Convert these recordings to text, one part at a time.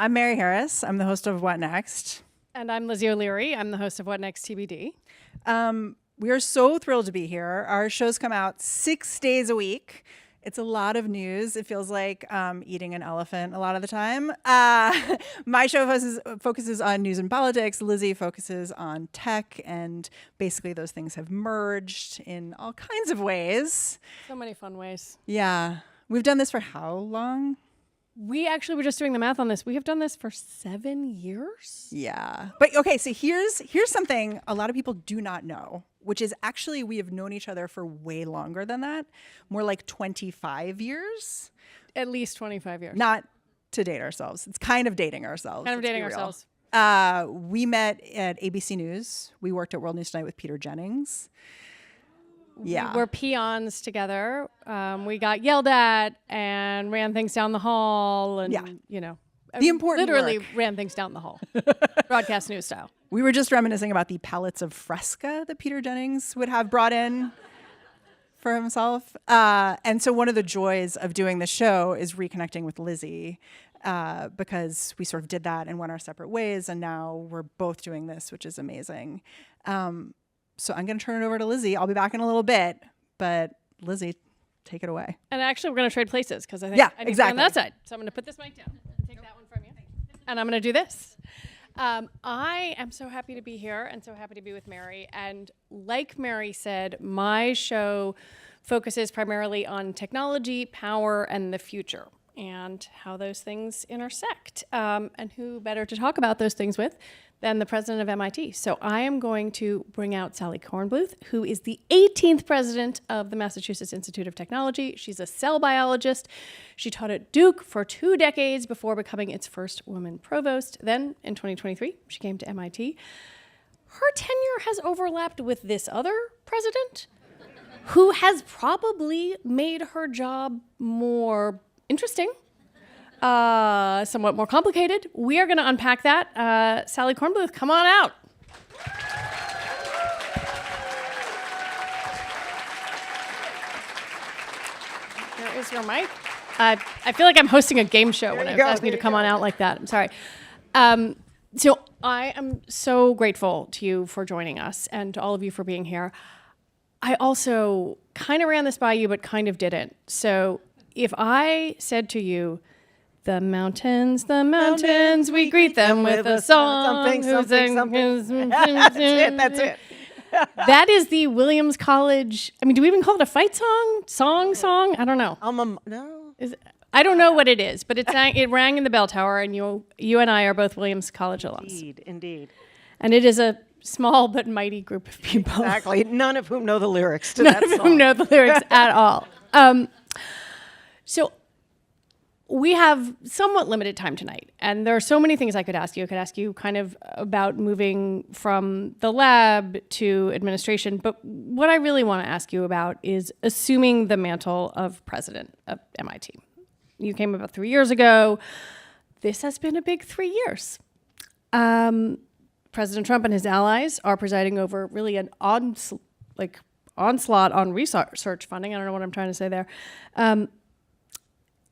I'm Mary Harris. I'm the host of What Next. And I'm Lizzie O'Leary. I'm the host of What Next TBD. We are so thrilled to be here. Our shows come out 6 days a week. It's a lot of news. It feels like eating an elephant a lot of the time. My show focuses on news and politics. Lizzie focuses on tech, and basically those things have merged in all kinds of ways. So many fun ways. Yeah. We've done this for how long? We actually were just doing the math on this. We have done this for 7 years. Yeah. But okay, so here's something a lot of people do not know, which is actually we have known each other for way longer than that, more like 25 years. At least 25 years. Not to date ourselves. It's kind of dating ourselves. Kind of dating ourselves. We met at ABC News. We worked at World News Tonight with Peter Jennings. Yeah. We were peons together. We got yelled at and ran things down the hall and, the important literally work. ran things down the hall, broadcast news style. We were just reminiscing about the pallets of Fresca that Peter Jennings would have brought in for himself. And so one of the joys of doing the show is reconnecting with Lizzie because we sort of did that and went our separate ways. And now we're both doing this, which is amazing. So I'm going to turn it over to Lizzie. I'll be back in a little bit, but Lizzie, take it away. And actually, we're going to trade places because I think I need to be on that side. So I'm going to put this mic down, take that one from you, and I'm going to do this. I am so happy to be here and so happy to be with Mary. And like Mary said, my show focuses primarily on technology, power, and the future, and how those things intersect. And who better to talk about those things with than the president of MIT. So I am going to bring out Sally Kornbluth, who is the 18th president of the Massachusetts Institute of Technology. She's a cell biologist. She taught at Duke for 2 decades before becoming its first woman provost. Then in 2023, she came to MIT. Her tenure has overlapped with this other president, who has probably made her job more interesting, somewhat more complicated. We are going to unpack that. Sally Kornbluth, come on out. There is your mic. I feel like I'm hosting a game show when I'm asking you to come on out like that. I'm sorry. So I am so grateful to you for joining us and to all of you for being here. I also kind of ran this by you, but kind of didn't. So if I said to you, the mountains, we greet them with a song. Something. That's it. That is the Williams College. I mean, do we even call it a fight song? Song? I don't know. No. I don't know what it is, but it rang in the bell tower, and you and I are both Williams College alums. Indeed. And it is a small but mighty group of people. Exactly. None of whom know the lyrics to that song. None of whom know the lyrics at all. So we have somewhat limited time tonight, and there are so many things I could ask you. I could ask you kind of about moving from the lab to administration, but what I really want to ask you about is assuming the mantle of president of MIT. You came about 3 years ago. This has been a big 3 years. President Trump and his allies are presiding over really an onslaught on research funding. I don't know what I'm trying to say there.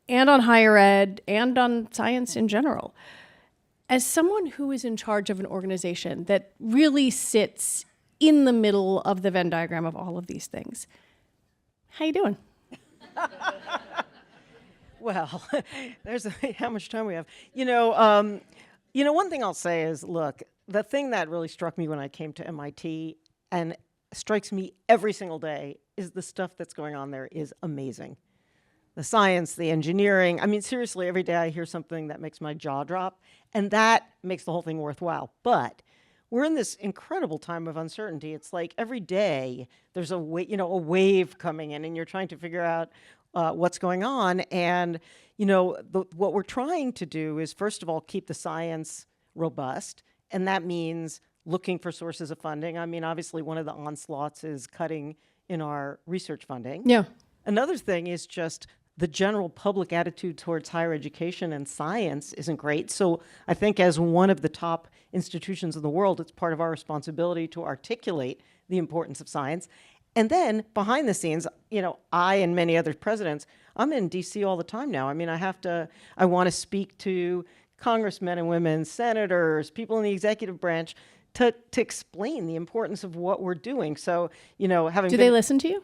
And on higher ed, and on science in general. As someone who is in charge of an organization that really sits in the middle of the Venn diagram of all of these things, how you doing? Well, how much time we have. One thing I'll say is, look, the thing that really struck me when I came to MIT and strikes me every single day is the stuff that's going on there is amazing. The science, the engineering. I mean, seriously, every day I hear something that makes my jaw drop, and that makes the whole thing worthwhile. But we're in this incredible time of uncertainty. It's like every day there's a wave coming in, and you're trying to figure out what's going on. And what we're trying to do is, first of all, keep the science robust, and that means looking for sources of funding. I mean, obviously, one of the onslaughts is cutting in our research funding. Yeah. Another thing is just the general public attitude towards higher education and science isn't great. So I think as one of the top institutions in the world, it's part of our responsibility to articulate the importance of science. And then behind the scenes, I and many other presidents, I'm in DC all the time now. I mean, I want to speak to congressmen and women, senators, people in the executive branch to explain the importance of what we're doing. So, Do they listen to you?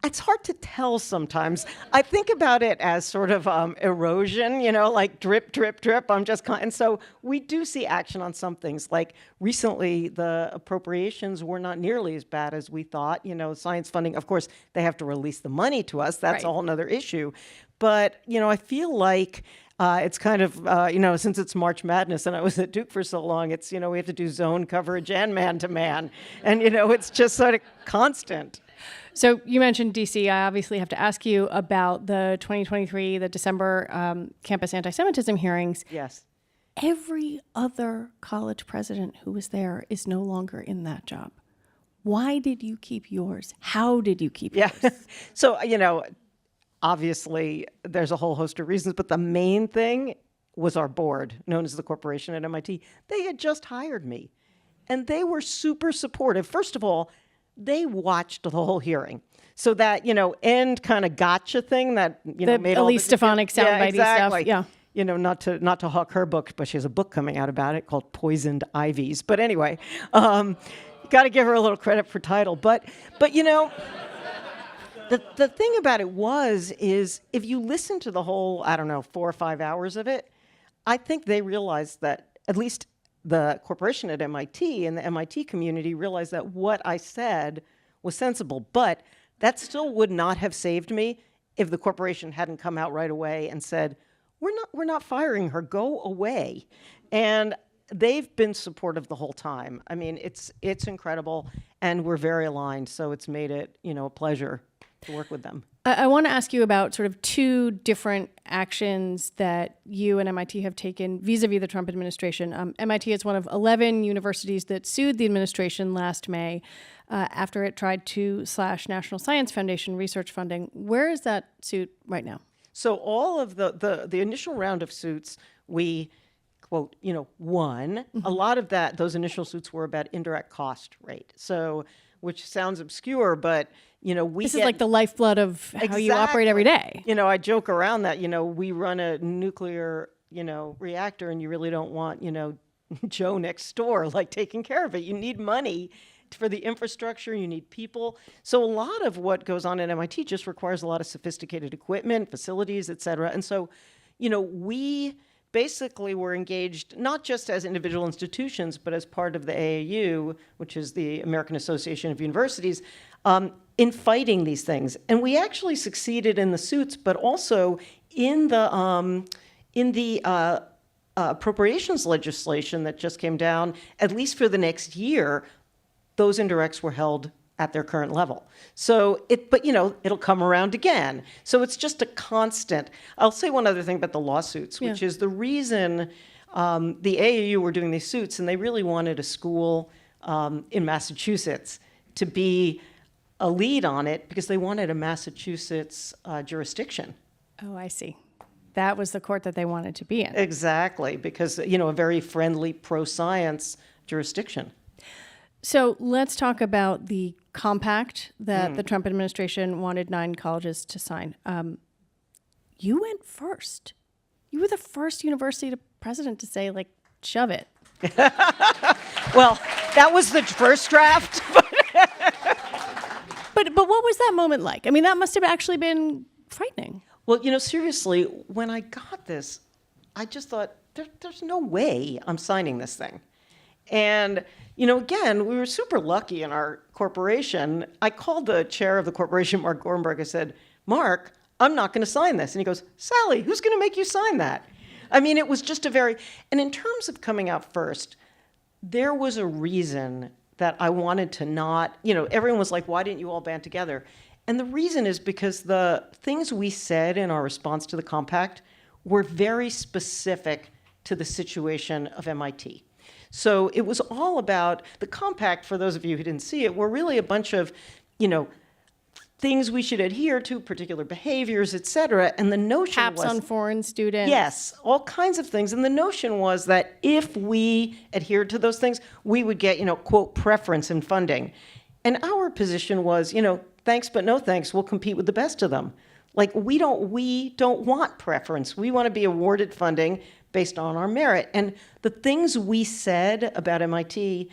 It's hard to tell sometimes. I think about it as sort of erosion, like drip, drip, drip. And so we do see action on some things. Like recently, the appropriations were not nearly as bad as we thought. Science funding, of course, they have to release the money to us. That's a whole nother issue. But, I feel like it's kind of, since it's March Madness and I was at Duke for so long, it's, we have to do zone coverage and man-to-man. And, it's just sort of constant. So you mentioned DC. I obviously have to ask you about the 2023, the December campus anti-Semitism hearings. Yes. Every other college president who was there is no longer in that job. Why did you keep yours? How did you keep yours? So, obviously there's a whole host of reasons, but the main thing was our board, known as the corporation at MIT. They had just hired me, and they were super supportive. First of all, they watched the whole hearing. So that, end kind of gotcha thing that, the made Elise Stefanik soundbite exactly. stuff. Yeah. Not to hawk her book, but she has a book coming out about it called Poisoned Ivies. But anyway, got to give her a little credit for title. But the thing about it is if you listen to the whole, 4 or 5 hours of it, I think they realized that at least the corporation at MIT and the MIT community realized that what I said was sensible, but that still would not have saved me if the corporation hadn't come out right away and said, we're not firing her, go away. And they've been supportive the whole time. I mean, it's incredible, and we're very aligned, so it's made it, a pleasure to work with them. I want to ask you about sort of two different actions that you and MIT have taken vis-a-vis the Trump administration. MIT is one of 11 universities that sued the administration last May after it tried to slash National Science Foundation research funding. Where is that suit right now? So all of the initial round of suits, we, quote, won. Mm-hmm. A lot of those initial suits were about indirect cost rate. So, which sounds obscure, but this is like the lifeblood of how you operate every day. I joke around that, we run a nuclear, reactor, and you really don't want, Joe next door, like, taking care of it. You need money for the infrastructure, you need people. So a lot of what goes on at MIT just requires a lot of sophisticated equipment, facilities, et cetera. And so, we basically were engaged not just as individual institutions, but as part of the AAU, which is the American Association of Universities, in fighting these things. And we actually succeeded in the suits, but also in the appropriations legislation that just came down, at least for the next year, those indirects were held at their current level. So it'll come around again. So it's just a constant. I'll say one other thing about the lawsuits, which is the reason the AAU were doing these suits, and they really wanted a school in Massachusetts to be a lead on it because they wanted a Massachusetts jurisdiction. Oh, I see. That was the court that they wanted to be in. Exactly, because, a very friendly pro-science jurisdiction. So let's talk about the compact that the Trump administration wanted 9 colleges to sign. You went first. You were the first university president to say, shove it. Well, that was the first draft. But what was that moment like? I mean, that must have actually been frightening. Well, seriously, when I got this, I just thought, there's no way I'm signing this thing. And, again, we were super lucky in our corporation. I called the chair of the corporation, Mark Gornberg. I said, Mark, I'm not going to sign this. And he goes, Sally, who's going to make you sign that? I mean, it was just and in terms of coming out first, there was a reason that I wanted to not, everyone was like, why didn't you all band together? And the reason is because the things we said in our response to the compact were very specific to the situation of MIT. So it was all about the compact. For those of you who didn't see it, were really a bunch of, things we should adhere to, particular behaviors, et cetera. And the notion caps on foreign students. Yes, all kinds of things. And the notion was that if we adhered to those things, we would get, quote, preference in funding. And our position was, thanks but no thanks. We'll compete with the best of them. We don't want preference. We want to be awarded funding based on our merit. And the things we said about MIT,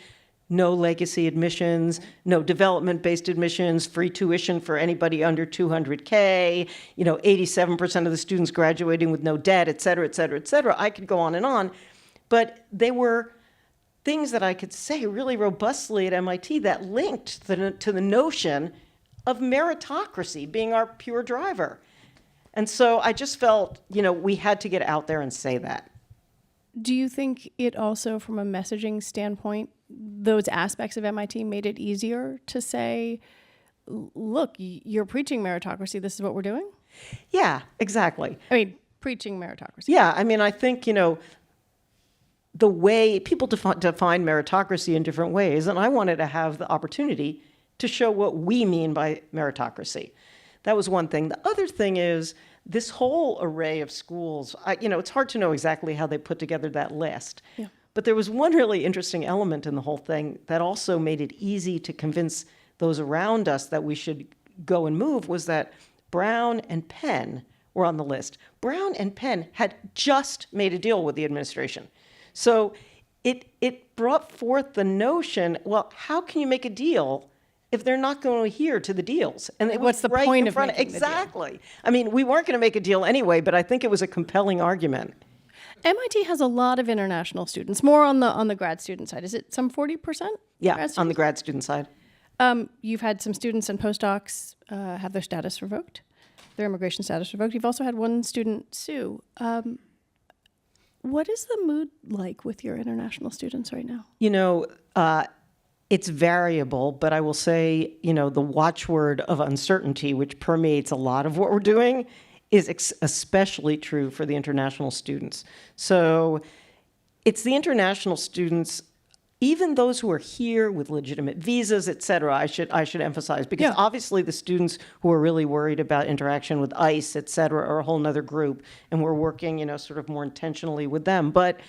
no legacy admissions, no development-based admissions, free tuition for anybody under 200K, 87% of the students graduating with no debt, et cetera, et cetera, et cetera. I could go on and on. But they were things that I could say really robustly at MIT that linked to the notion of meritocracy being our pure driver. And so I just felt, we had to get out there and say that. Do you think it also, from a messaging standpoint, those aspects of MIT made it easier to say, look, you're preaching meritocracy, this is what we're doing? Yeah, exactly. I mean, preaching meritocracy. Yeah, I think, the way people define meritocracy in different ways, and I wanted to have the opportunity to show what we mean by meritocracy. That was one thing. The other thing is this whole array of schools, it's hard to know exactly how they put together that list. Yeah. But there was one really interesting element in the whole thing that also made it easy to convince those around us that we should go and move, was that Brown and Penn were on the list. Brown and Penn had just made a deal with the administration. So it brought forth the notion, well, how can you make a deal if they're not going to adhere to the deals? And it What's was the right point in of front making the deal? Exactly. We weren't going to make a deal anyway, but I think it was a compelling argument. MIT has a lot of international students, more on the grad student side. Is it some 40%? Yeah, on the grad student side. You've had some students and postdocs have their status revoked, their immigration status revoked. You've also had one student sue. What is the mood like with your international students right now? It's variable, but I will say, the watchword of uncertainty, which permeates a lot of what we're doing, is especially true for the international students. So it's the international students, even those who are here with legitimate visas, et cetera, I should emphasize, because obviously the students who are really worried about interaction with ICE, et cetera, are a whole nother group, and we're working, sort of more intentionally with them. But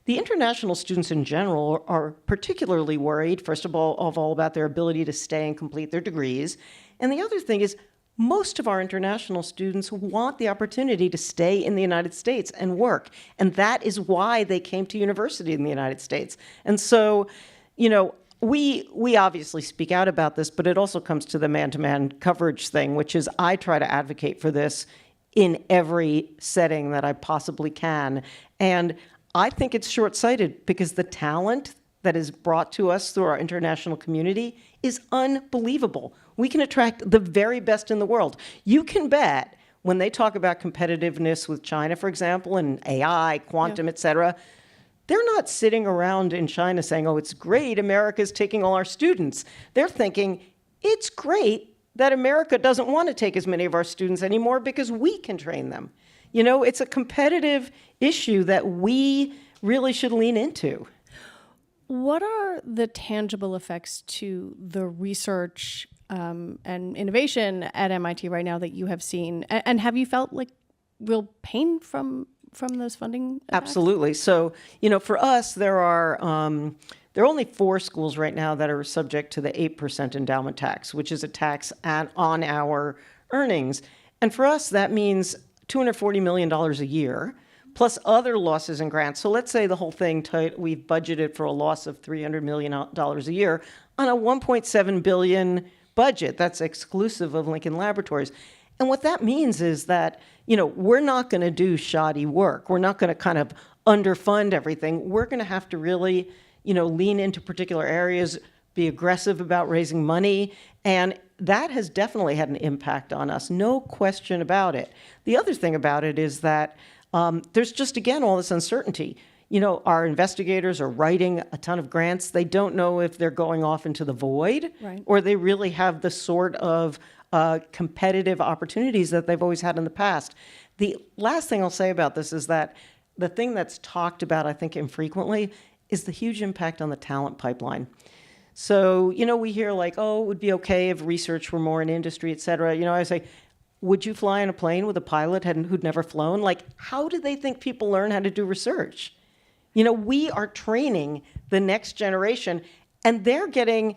the international students in general are particularly worried, first of all about their ability to stay and complete their degrees. And the other thing is, most of our international students want the opportunity to stay in the United States and work. And that is why they came to university in the United States. And so, we obviously speak out about this, but it also comes to the man-to-man coverage thing, which is I try to advocate for this in every setting that I possibly can. And I think it's short-sighted because the talent that is brought to us through our international community is unbelievable. We can attract the very best in the world. You can bet when they talk about competitiveness with China, for example, and AI, quantum, et cetera, they're not sitting around in China saying, oh, it's great, America's taking all our students. They're thinking, it's great that America doesn't want to take as many of our students anymore because we can train them. It's a competitive issue that we really should lean into. What are the tangible effects to the research and innovation at MIT right now that you have seen? And have you felt like real pain from those funding effects? Absolutely. So, for us, there are only 4 schools right now that are subject to the 8% endowment tax, which is a tax on our earnings. And for us, that means $240 million a year, plus other losses and grants. So let's say the whole thing, we've budgeted for a loss of $300 million a year on a $1.7 billion budget. That's exclusive of Lincoln Laboratories. And what that means is that, we're not going to do shoddy work. We're not going to kind of underfund everything. We're going to have to really, lean into particular areas, be aggressive about raising money. And that has definitely had an impact on us, no question about it. The other thing about it is that there's just, again, all this uncertainty. Our investigators are writing a ton of grants. They don't know if they're going off into the void, right, or they really have the sort of competitive opportunities that they've always had in the past. The last thing I'll say about this is that the thing that's talked about, I think, infrequently is the huge impact on the talent pipeline. So, we hear like, oh, it would be okay if research were more in industry, et cetera. I say, would you fly on a plane with a pilot who'd never flown? Like, how do they think people learn how to do research? We are training the next generation, and they're getting,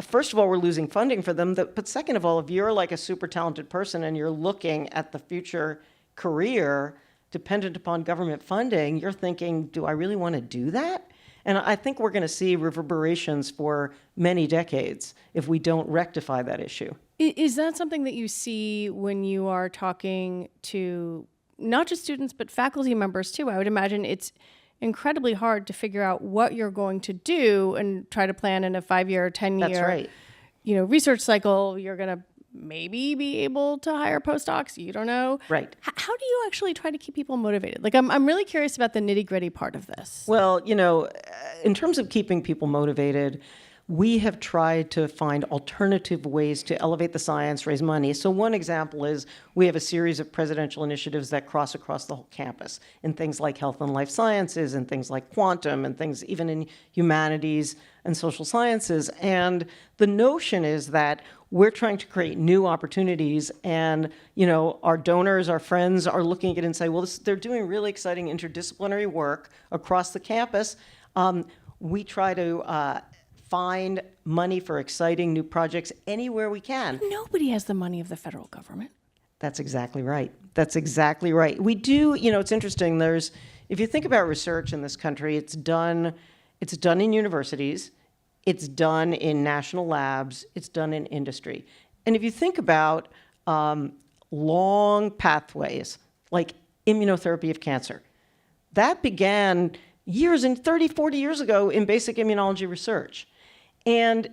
first of all, we're losing funding for them, but second of all, if you're like a super talented person and you're looking at the future career, dependent upon government funding, you're thinking, do I really want to do that? And I think we're going to see reverberations for many decades if we don't rectify that issue. Is that something that you see when you are talking to not just students, but faculty members too? I would imagine it's incredibly hard to figure out what you're going to do and try to plan in a 5-year, 10-year, That's right. Research cycle. You're going to maybe be able to hire postdocs. You don't know. Right. How do you actually try to keep people motivated? Like, I'm really curious about the nitty-gritty part of this. Well, in terms of keeping people motivated, we have tried to find alternative ways to elevate the science, raise money. So one example is we have a series of presidential initiatives that cross across the whole campus in things like health and life sciences and things like quantum and things even in humanities and social sciences. And the notion is that we're trying to create new opportunities, and our donors, our friends are looking at it and say, well, they're doing really exciting interdisciplinary work across the campus. We try to find money for exciting new projects anywhere we can. Nobody has the money of the federal government. That's exactly right. That's exactly right. We do, it's interesting. If you think about research in this country, it's done in universities, it's done in national labs, it's done in industry. And if you think about long pathways, like immunotherapy of cancer, that began 30, 40 years ago in basic immunology research. And,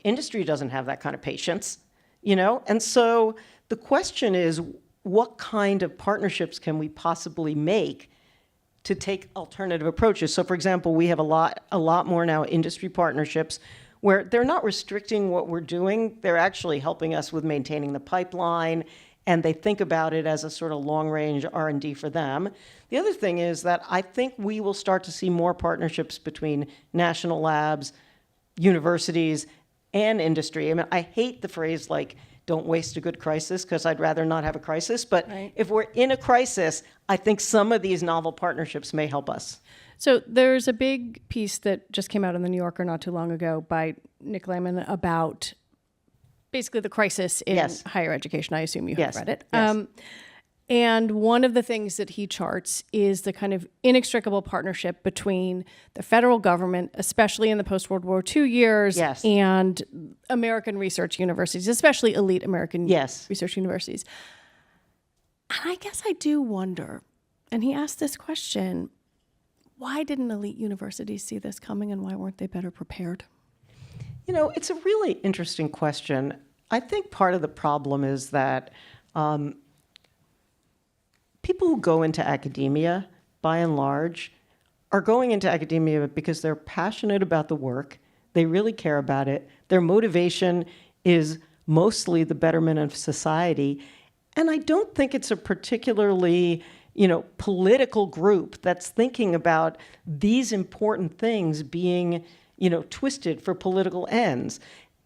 industry doesn't have that kind of patience, And so the question is, what kind of partnerships can we possibly make to take alternative approaches? So, for example, we have a lot more now industry partnerships where they're not restricting what we're doing. They're actually helping us with maintaining the pipeline, and they think about it as a sort of long-range R&D for them. The other thing is that I think we will start to see more partnerships between national labs, universities, and industry. I mean, I hate the phrase like, don't waste a good crisis, because I'd rather not have a crisis. But right. If we're in a crisis, I think some of these novel partnerships may help us. So there's a big piece that just came out in the New Yorker not too long ago by Nick Lehman about basically the crisis in Yes. higher education. I assume you Yes. have read it. Yes. And one of the things that he charts is the kind of inextricable partnership between the federal government, especially in the post-World War II years, Yes. and American research universities, especially elite American Yes. research universities. And I guess I do wonder, and he asked this question, why didn't elite universities see this coming, and why weren't they better prepared? It's a really interesting question. I think part of the problem is that people who go into academia, by and large, are going into academia because they're passionate about the work, they really care about it, their motivation is mostly the betterment of society, and I don't think it's a particularly political group that's thinking about these important things being twisted for political ends.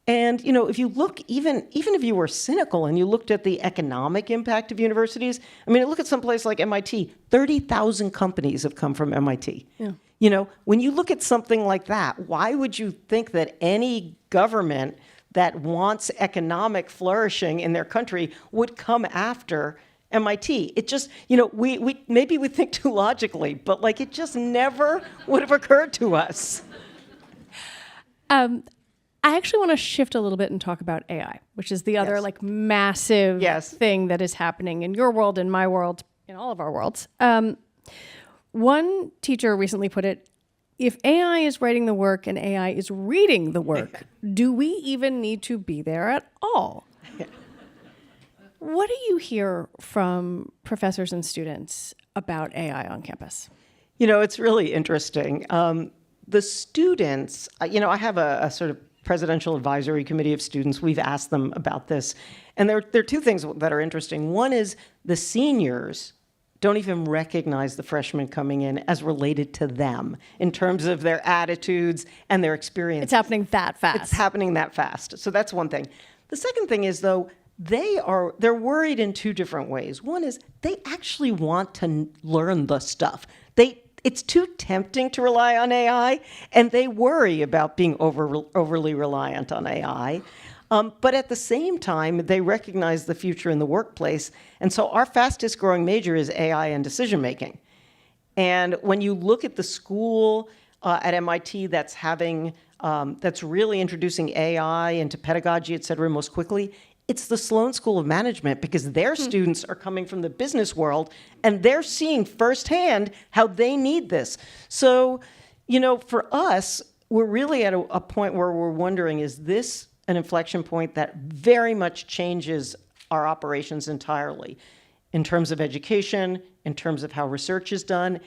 And, if you look, even if you were cynical and you looked at the economic impact of universities, look at some place like MIT, 30,000 companies have come from MIT. Yeah. When you look at something like that, why would you think that any government that wants economic flourishing in their country would come after MIT? It just, we maybe we think too logically, but it just never would have occurred to us. I actually want to shift a little bit and talk about AI, which is the other Yes. massive Yes. thing that is happening in your world, in my world, in all of our worlds. One teacher recently put it, if AI is writing the work and AI is reading the work, do we even need to be there at all? What do you hear from professors and students about AI on campus? It's really interesting. The students, I have a sort of presidential advisory committee of students. We've asked them about this. And there are two things that are interesting. One is the seniors don't even recognize the freshmen coming in as related to them in terms of their attitudes and their experience. It's happening that fast. It's happening that fast. So that's one thing. The second thing is, though, they're worried in two different ways. One is they actually want to learn the stuff. It's too tempting to rely on AI, and they worry about being overly reliant on AI. But at the same time, they recognize the future in the workplace. And so our fastest growing major is AI and decision making. And when you look at the school at MIT that's really introducing AI into pedagogy, et cetera, most quickly, it's the Sloan School of Management, because their students are coming from the business world and they're seeing firsthand how they need this. So, for us, we're really at a point where we're wondering, is this an inflection point that very much changes our operations entirely in terms of education, in terms of how research is done?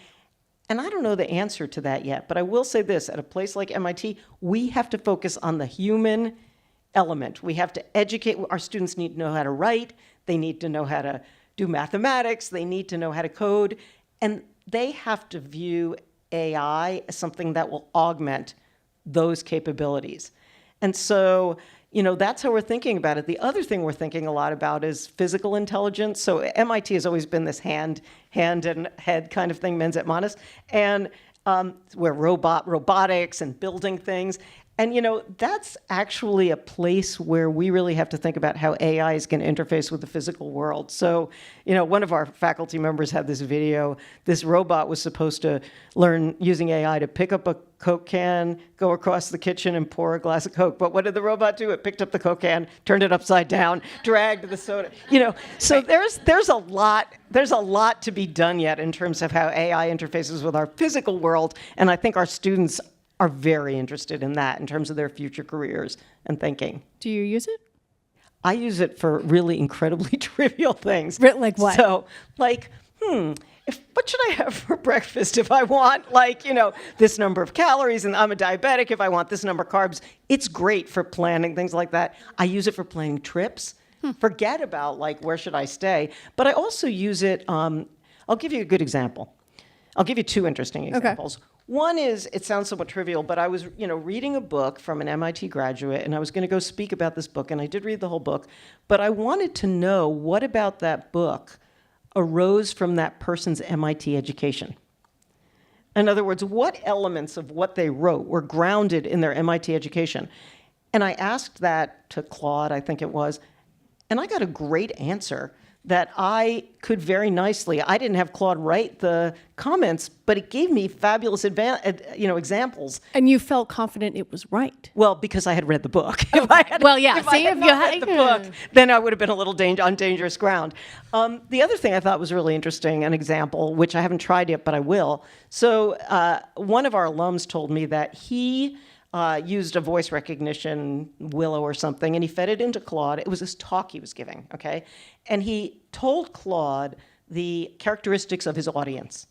And I don't know the answer to that yet, but I will say this: at a place like MIT, we have to focus on the human element. We have to educate. Our students need to know how to write. They need to know how to do mathematics. They need to know how to code. And they have to view AI as something that will augment those capabilities. And so, that's how we're thinking about it. The other thing we're thinking a lot about is physical intelligence. So MIT has always been this hand and head kind of thing, mens et manus, and where robotics and building things. And, that's actually a place where we really have to think about how AI is going to interface with the physical world. So, one of our faculty members had this video. This robot was supposed to learn using AI to pick up a Coke can, go across the kitchen and pour a glass of Coke. But what did the robot do? It picked up the Coke can, turned it upside down, dragged the soda. So there's a lot to be done yet in terms of how AI interfaces with our physical world. And I think our students are very interested in that in terms of their future careers and thinking. Do you use it? I use it for really incredibly trivial things. Like what? So, what should I have for breakfast if I want, this number of calories, and I'm a diabetic, if I want this number of carbs? It's great for planning things like that. I use it for planning trips. Forget about, where should I stay? But I also use it, I'll give you a good example. I'll give you two interesting examples. Okay. One is, it sounds somewhat trivial, but I was, reading a book from an MIT graduate, and I was going to go speak about this book, and I did read the whole book, but I wanted to know what about that book arose from that person's MIT education. In other words, what elements of what they wrote were grounded in their MIT education? And I asked that to Claude, I think it was, and I got a great answer that I could very nicely. I didn't have Claude write the comments, but it gave me fabulous examples. And you felt confident it was right? Well, because I had read the book. If I had read the book, then I would have been a little on dangerous ground. The other thing I thought was really interesting, an example, which I haven't tried yet, but I will. So one of our alums told me that he used a voice recognition Willow or something, and he fed it into Claude. It was this talk he was giving, okay? And he told Claude the characteristics of his audience.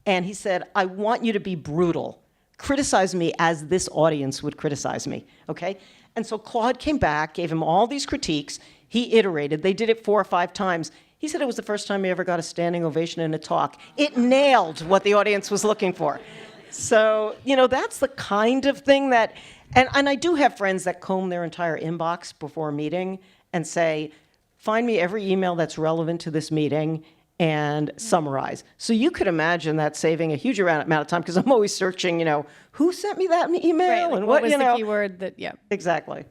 And he said, I want you to be brutal. Criticize me as this audience would criticize me, okay? And so Claude came back, gave him all these critiques. He iterated. They did it 4 or 5 times. He said it was the first time he ever got a standing ovation in a talk. It nailed what the audience was looking for. So, that's the kind of thing that, and I do have friends that comb their entire inbox before a meeting and say, find me every email that's relevant to this meeting and summarize. So you could imagine that saving a huge amount of time, because I'm always searching, who sent me that email? Right, and what was the keyword that, yeah. Exactly.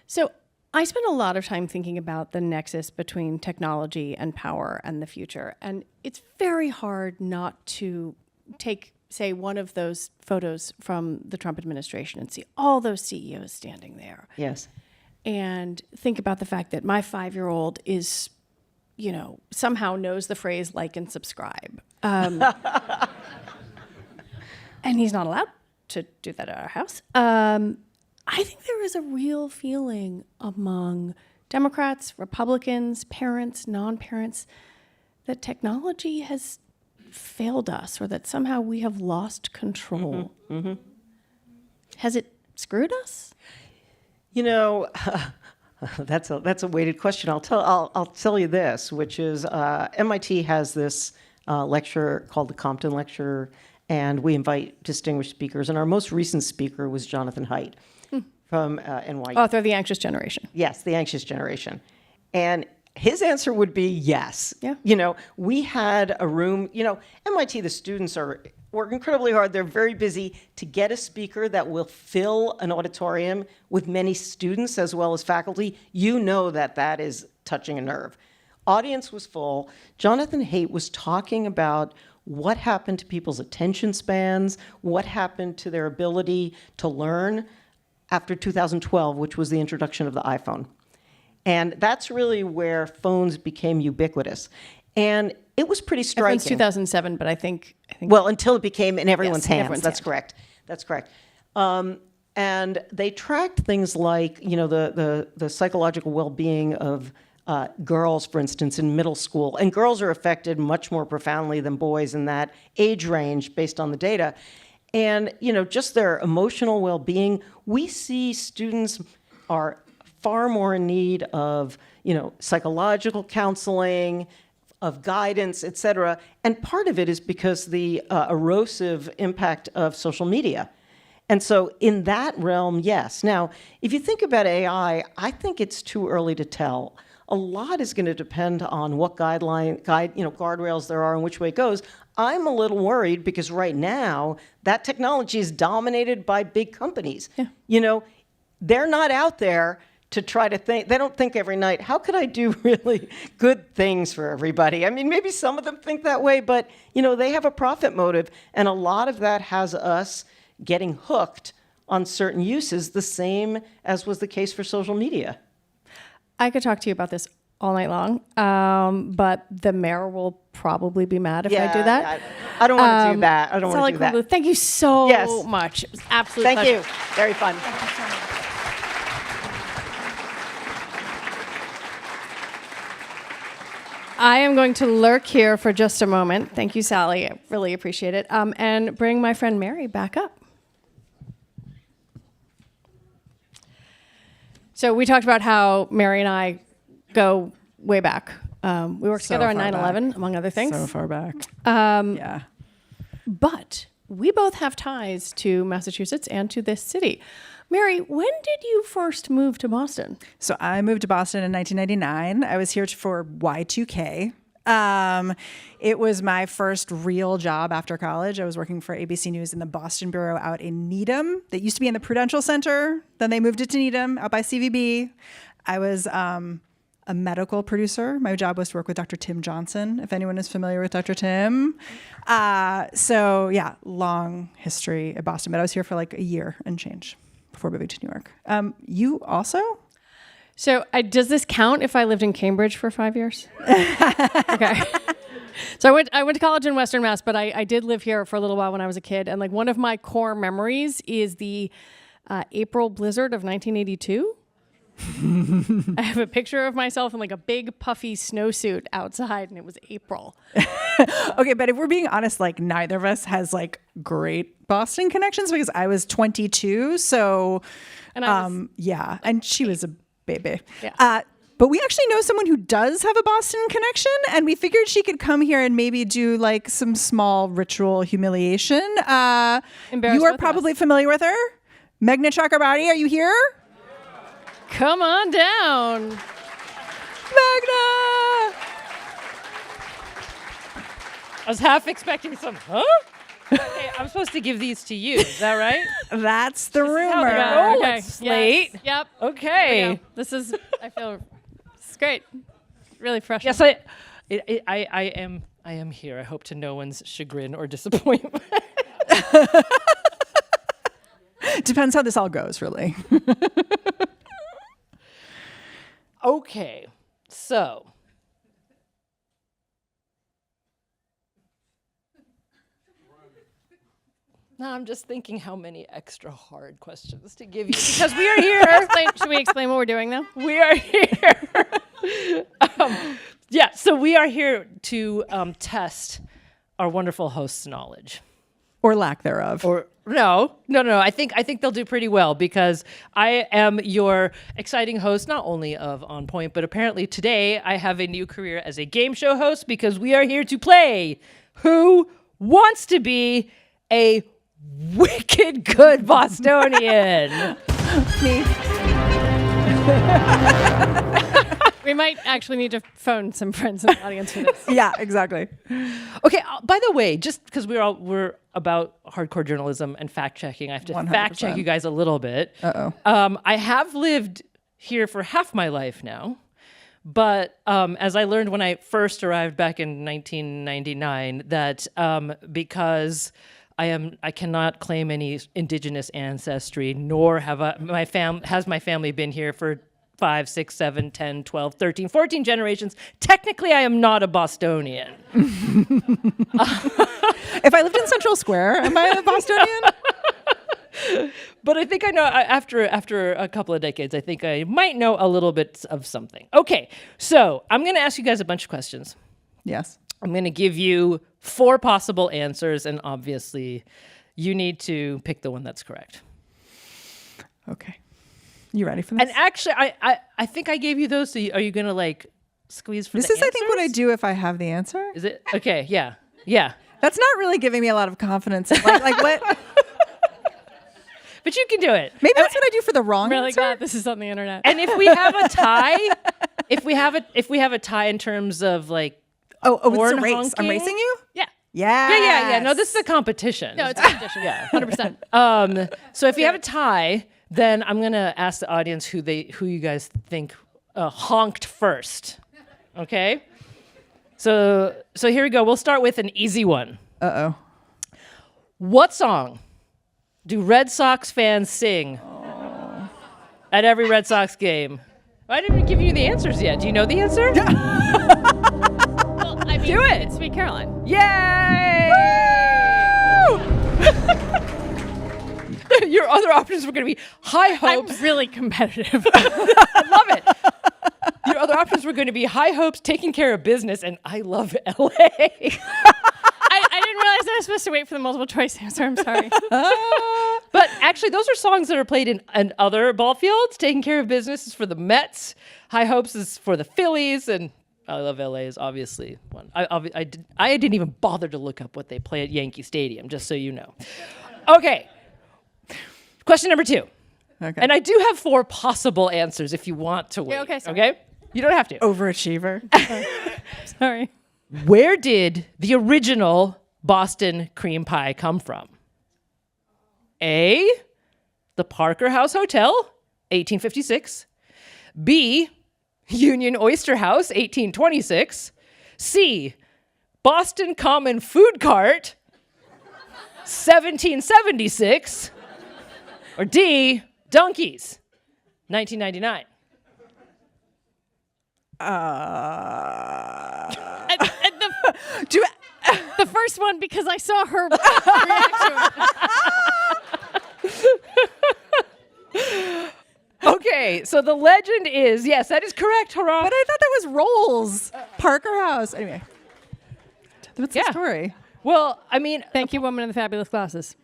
So I spend a lot of time thinking about the nexus between technology and power and the future. And it's very hard not to take, say, one of those photos from the Trump administration and see all those CEOs standing there. Yes. And think about the fact that my 5-year-old is, somehow knows the phrase like and subscribe. And he's not allowed to do that at our house. I think there is a real feeling among Democrats, Republicans, parents, non-parents, that technology has failed us, or that somehow we have lost control. Mm-hmm. Mm-hmm. Has it screwed us? That's a weighted question. I'll tell you this, which is MIT has this lecture called the Compton Lecture, and we invite distinguished speakers. And our most recent speaker was Jonathan Haidt from NYU. Author of The Anxious Generation. Yes, The Anxious Generation. And his answer would be yes. Yeah. We had a room, MIT, the students are work incredibly hard. They're very busy to get a speaker that will fill an auditorium with many students as well as faculty. You know that is touching a nerve. Audience was full. Jonathan Haidt was talking about what happened to people's attention spans, what happened to their ability to learn after 2012, which was the introduction of the iPhone. And that's really where phones became ubiquitous. And it was pretty striking. iPhone's 2007, but I think well, until it became in everyone's hands. Everyone's That's hand. correct. That's correct. And they tracked things like, the psychological well-being of girls, for instance, in middle school. And girls are affected much more profoundly than boys in that age range based on the data. And, just their emotional well-being. We see students are far more in need of, psychological counseling, of guidance, et cetera. And part of it is because the erosive impact of social media. And so in that realm, yes. Now, if you think about AI, I think it's too early to tell. A lot is going to depend on what guardrails there are and which way it goes. I'm a little worried because right now that technology is dominated by big companies. Yeah. They're not out there to try to think. They don't think every night, how could I do really good things for everybody? I mean, maybe some of them think that way, but they have a profit motive, and a lot of that has us getting hooked on certain uses, the same as was the case for social media. I could talk to you about this all night long, but the mayor will probably be mad if I do that. I don't want to do that. I don't want to do that. Kornbluth, thank you so much. It was absolutely Thank you. Very fun. I am going to lurk here for just a moment. Thank you, Sally. I really appreciate it. And bring my friend Mary back up. So we talked about how Mary and I go way back. We worked together on 9/11, among other things. So far back. Yeah. But we both have ties to Massachusetts and to this city. Mary, when did you first move to Boston? So I moved to Boston in 1999. I was here for Y2K. It was my first real job after college. I was working for ABC News in the Boston bureau out in Needham. That used to be in the Prudential Center. Then they moved it to Needham, out by CVB. I was a medical producer. My job was to work with Dr. Tim Johnson, if anyone is familiar with Dr. Tim. So yeah, long history at Boston, but I was here for like a year and change before moving to New York. You also? So does this count if I lived in Cambridge for 5 years? Okay. So I went to college in Western Mass, but I did live here for a little while when I was a kid. And like one of my core memories is the April blizzard of 1982. I have a picture of myself in like a big puffy snowsuit outside, and it was April. Okay, but if we're being honest, like neither of us has like great Boston connections because I was 22, so and I was and she was a baby. Yeah. But we actually know someone who does have a Boston connection, and we figured she could come here and maybe do like some small ritual humiliation. You are probably familiar with her. Meghna Chakrabarti, are you here? Come on down. Meghna! I was half expecting some, huh? Okay, I'm supposed to give these to you. Is that right? That's the rumor. Oh, Okay. Slate. Yes. Yep. Okay. I feel it's great. Really fresh. Yes, I am here. I hope to no one's chagrin or disappointment. Depends how this all goes, really. Okay, so now I'm just thinking how many extra hard questions to give you because we are here. Should we explain what we're doing though? We are here. So we are here to test our wonderful host's knowledge. Or lack thereof. Or no. I think they'll do pretty well because I am your exciting host, not only of On Point, but apparently today I have a new career as a game show host because we are here to play Who Wants to Be a Wicked Good Bostonian? Me. We might actually need to phone some friends in the audience for this. Yeah, exactly. Okay. By the way, just because we're about hardcore journalism and fact checking, I have to 100%. fact check you guys a little bit. I have lived here for half my life now, but as I learned when I first arrived back in 1999, that because I cannot claim any indigenous ancestry, nor have my family been here for 5, 6, 7, 10, 12, 13, 14 generations. Technically, I am not a Bostonian. If I lived in Central Square, am I a Bostonian? But I think I know, after a couple of decades, I think I might know a little bit of something. Okay, so I'm going to ask you guys a bunch of questions. Yes. I'm going to give you 4 possible answers, and obviously, you need to pick the one that's correct. Okay. You ready for this? And actually, I think I gave you those. So are you going to like squeeze for This the is, I think, what I answers? do if I have the answer. Is it? Okay, yeah. Yeah. That's not really giving me a lot of confidence. Like what? But you can do it. Maybe that's what I do for the wrong I'm really answer. glad this is on the internet. And if we have a tie, if we have a tie in terms of like Oh, it's a horn race. I'm honking? racing you? Yeah. Yeah. No, this is a competition. No, it's a competition. Yeah, 100%. So if you have a tie, then I'm gonna ask the audience who you guys think honked first. Okay. So here we go. We'll start with an easy one. What song do Red Sox fans sing at every Red Sox game? I didn't even give you the answers yet. Do you know the answer? Well, I mean, Do it. It's Sweet Caroline. Yay! Your other options were going to be High Hopes. I'm really competitive. I love it. Your other options were going to be High Hopes, Taking Care of Business, and I Love LA. I didn't realize I was supposed to wait for the multiple choice answer. I'm sorry. But actually, those are songs that are played in other ball fields. Taking Care of Business is for the Mets. High Hopes is for the Phillies, and I Love LA is obviously one. I didn't even bother to look up what they play at Yankee Stadium, just so you know. Okay. Question number 2. Okay. And I do have 4 possible answers if you want to wait. Yeah, okay, sorry. Okay? You don't have to. Overachiever. Sorry. Where did the original Boston cream pie come from? A, the Parker House Hotel, 1856. B, Union Oyster House, 1826. C, Boston Common Food Cart, 1776. Or D, Donkeys, 1999. The first one, because I saw her reaction. Okay, so the legend is, yes, that is correct, hurrah. But I thought that was Rolls. Parker House. Anyway. What's the story? Well, I mean, Thank you, woman in the fabulous glasses.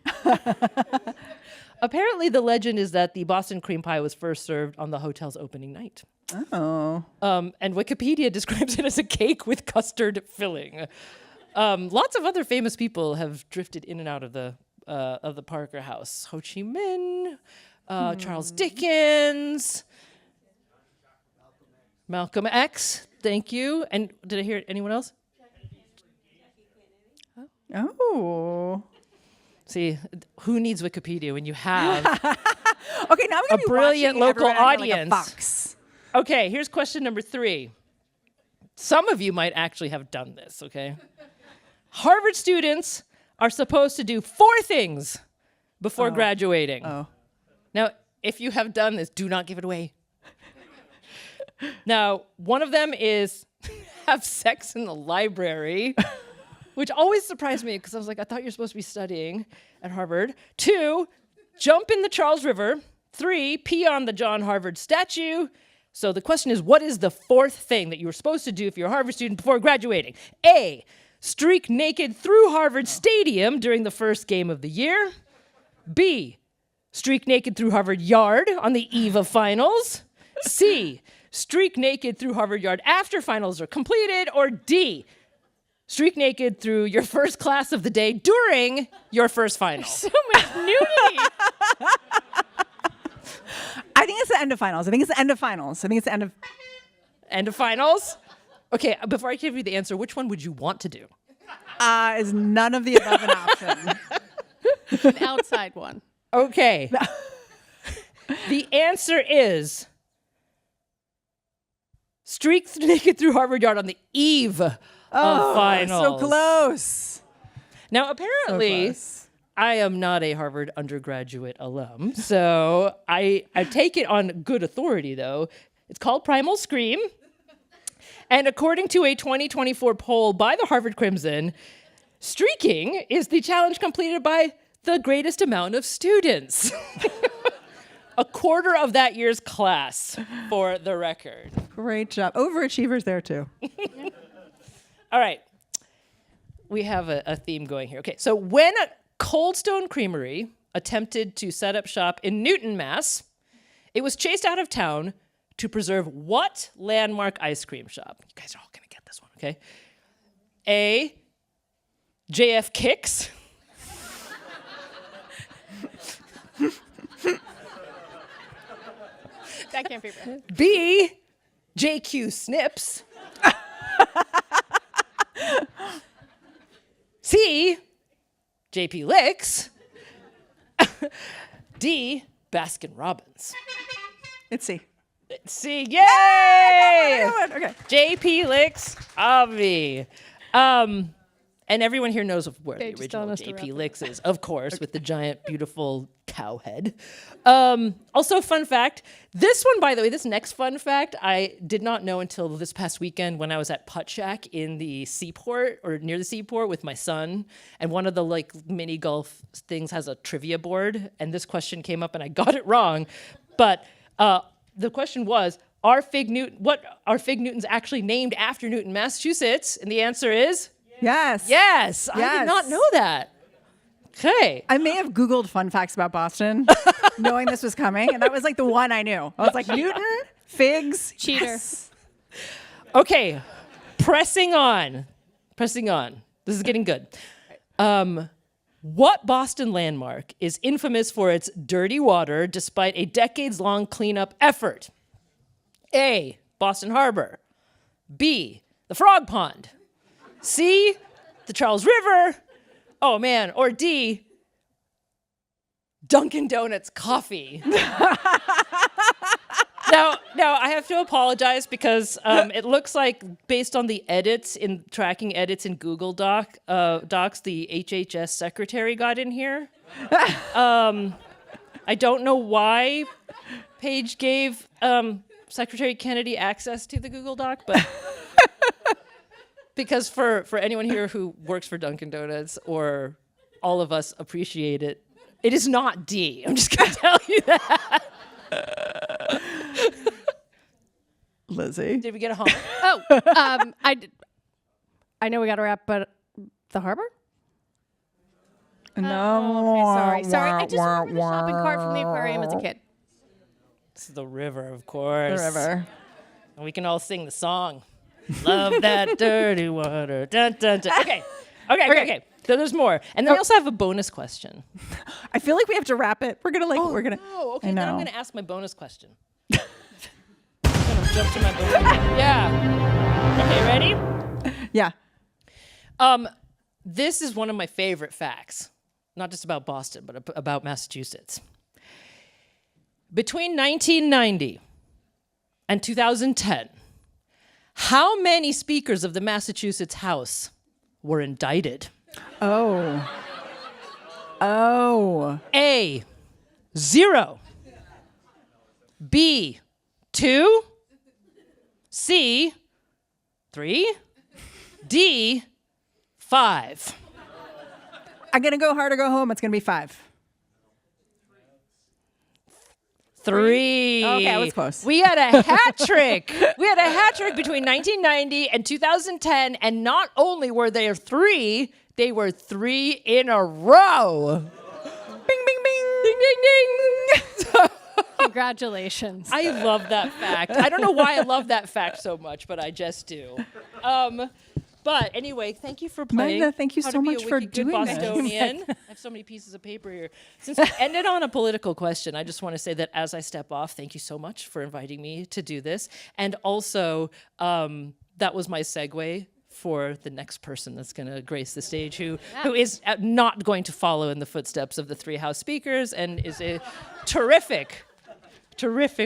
apparently the legend is that the Boston cream pie was first served on the hotel's opening night. Oh. And Wikipedia describes it as a cake with custard filling. Lots of other famous people have drifted in and out of the Parker House. Ho Chi Minh, Charles Dickens, Malcolm X. Thank you. And did I hear anyone else? Oh. See, who needs Wikipedia when you have Okay, now I'm a gonna be brilliant watching local everyone like a audience? fox. Okay, here's question number 3. Some of you might actually have done this, okay? Harvard students are supposed to do 4 things before graduating. Oh. Now, if you have done this, do not give it away. Now, one of them is have sex in the library, which always surprised me because I was like, I thought you're supposed to be studying at Harvard. 2, jump in the Charles River. 3, pee on the John Harvard statue. So the question is, what is the 4th thing that you were supposed to do if you're a Harvard student before graduating? A, streak naked through Harvard Stadium during the first game of the year. B, streak naked through Harvard Yard on the eve of finals. C, streak naked through Harvard Yard after finals are completed. Or D, streak naked through your first class of the day during your first final. So much nudity. I think it's the end of finals. I think it's the end of finals. I think it's the end of. End of finals? Okay, before I give you the answer, which one would you want to do? Is none of the above an option? An outside one. Okay. The answer is streak naked through Harvard Yard on the eve of finals. So close. Now, apparently, close. I am not a Harvard undergraduate alum, so I take it on good authority, though. It's called Primal Scream. And according to a 2024 poll by the Harvard Crimson, streaking is the challenge completed by the greatest amount of students. A quarter of that year's class, for the record. Great job. Overachievers there, too. All right. We have a theme going here. Okay, so when a Cold Stone Creamery attempted to set up shop in Newton, Mass, it was chased out of town to preserve what landmark ice cream shop? You guys are all going to get this one, okay? A, JF Kicks. That can't be right. B, JQ Snips. C, JP Licks. D, Baskin Robbins. It's C. C, yay! Okay. JP Licks, Avi. And everyone here knows of where They the just original don't know us to JP reference. Licks is, of course, with the giant, beautiful cow head. Also, fun fact, this one, by the way, this next fun fact, I did not know until this past weekend when I was at Putt Shack in the seaport, or near the seaport with my son, and one of the mini golf things has a trivia board, and this question came up and I got it wrong, but the question was, what are Fig Newtons actually named after Newton, Massachusetts? And the answer is? Yes. Yes. I did not know that. Okay. I may have Googled fun facts about Boston, knowing this was coming, and that was like the one I knew. I was like, Newton, figs, Cheater. yes. Okay. Pressing on. This is getting good. What Boston landmark is infamous for its dirty water despite a decades-long cleanup effort? A, Boston Harbor. B, the Frog Pond. C, the Charles River. Oh man, or D, Dunkin' Donuts coffee. Now I have to apologize because it looks like based on the tracking edits in Google Docs, the HHS secretary got in here. I don't know why Paige gave Secretary Kennedy access to the Google Doc, but because for anyone here who works for Dunkin' Donuts or all of us appreciate it, it is not D. I'm just going to tell you that. Lizzie. Did we get a home? I know we got to wrap, but the harbor? No. Okay, sorry. I just remembered a shopping cart from the aquarium as a kid. It's the river, of course. The river. And we can all sing the song. Love that dirty water. Dun, dun, dun. Okay. So there's more. And then we also have a bonus question. I feel like we have to wrap it. We're gonna Oh, okay. I Then I'm know. gonna ask my bonus question. I'm gonna jump to my bonus question. Yeah. Okay, ready? Yeah. This is one of my favorite facts. Not just about Boston, but about Massachusetts. Between 1990 and 2010, how many speakers of the Massachusetts House were indicted? Oh. A, 0. B, 2. C, 3. D, 5. I'm gonna go hard or go home. It's gonna be 5. 3. Okay, I was close. We had a hat trick. Between 1990 and 2010, and not only were there 3, they were 3 in a row. Bing, bing, bing. Ding, ding, ding. Congratulations. I love that fact. I don't know why I love that fact so much, but I just do. But anyway, thank you for playing. Magda, thank you How so to Be much a for Wicked Good doing this. Bostonian. I have so many pieces of paper here. Since we ended on a political question, I just want to say that as I step off, thank you so much for inviting me to do this. And also, that was my segue for the next person that's going to grace the stage, who is not going to follow in the footsteps of the three House Speakers and is a terrific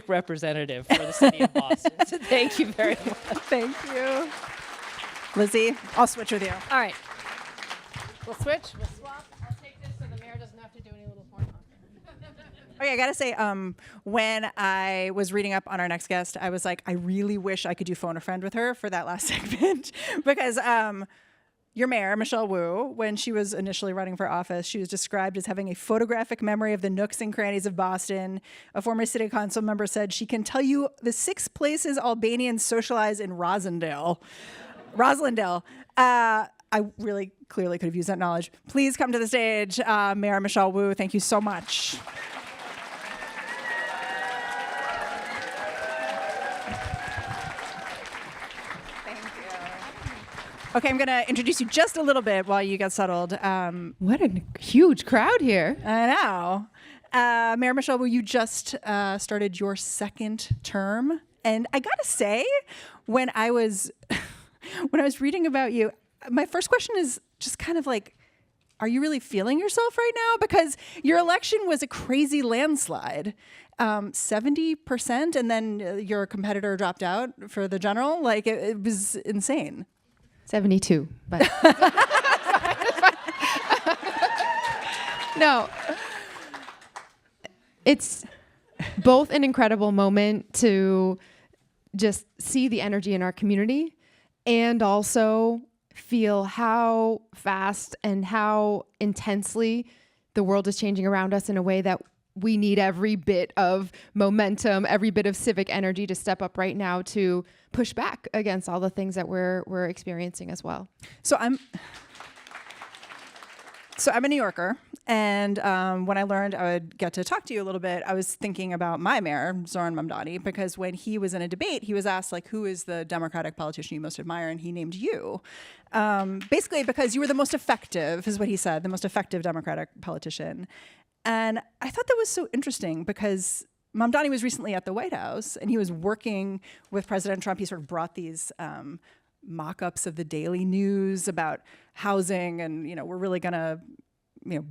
representative for the city of Boston. So thank you very much. Thank you. Lizzie, I'll switch with you. All right. We'll switch. We'll swap. I'll take this so the mayor doesn't have to do any little horn honking. Okay, I gotta say, when I was reading up on our next guest, I was like, I really wish I could do phone a friend with her for that last segment, because your mayor, Michelle Wu, when she was initially running for office, she was described as having a photographic memory of the nooks and crannies of Boston. A former city council member said she can tell you the 6 places Albanians socialize in Roslindale. I really clearly could have used that knowledge. Please come to the stage, Mayor Michelle Wu. Thank you so much. Thank you. Okay, I'm going to introduce you just a little bit while you get settled. What a huge crowd here. I know. Mayor Michelle Wu, you just started your 2nd term. And I got to say, when I was reading about you, my first question is just kind of like, are you really feeling yourself right now? Because your election was a crazy landslide, 70%, and then your competitor dropped out for the general. Like, it was insane. 72, but no. It's both an incredible moment to just see the energy in our community and also feel how fast and how intensely the world is changing around us in a way that we need every bit of momentum, every bit of civic energy to step up right now to push back against all the things that we're experiencing as well. So I'm a New Yorker, and when I learned I would get to talk to you a little bit, I was thinking about my mayor, Zoran Mamdani, because when he was in a debate, he was asked, like, who is the Democratic politician you most admire, and he named you. Basically because you were the most effective, is what he said, the most effective Democratic politician. And I thought that was so interesting because Mamdani was recently at the White House, and he was working with President Trump. He sort of brought these mock-ups of the Daily News about housing, and we're really gonna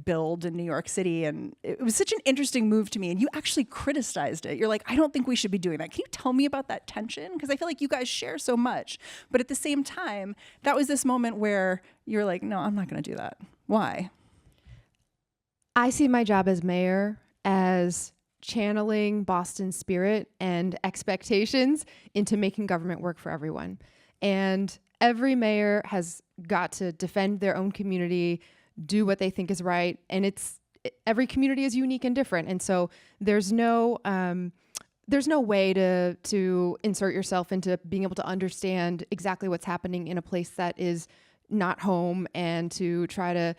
build in New York City. And it was such an interesting move to me, and you actually criticized it. You're like, I don't think we should be doing that. Can you tell me about that tension? Because I feel like you guys share so much, but at the same time, that was this moment where you're like, no, I'm not gonna do that. Why? I see my job as mayor as channeling Boston's spirit and expectations into making government work for everyone. And every mayor has got to defend their own community, do what they think is right. And every community is unique and different. And so there's no way to insert yourself into being able to understand exactly what's happening in a place that is not home and to try to,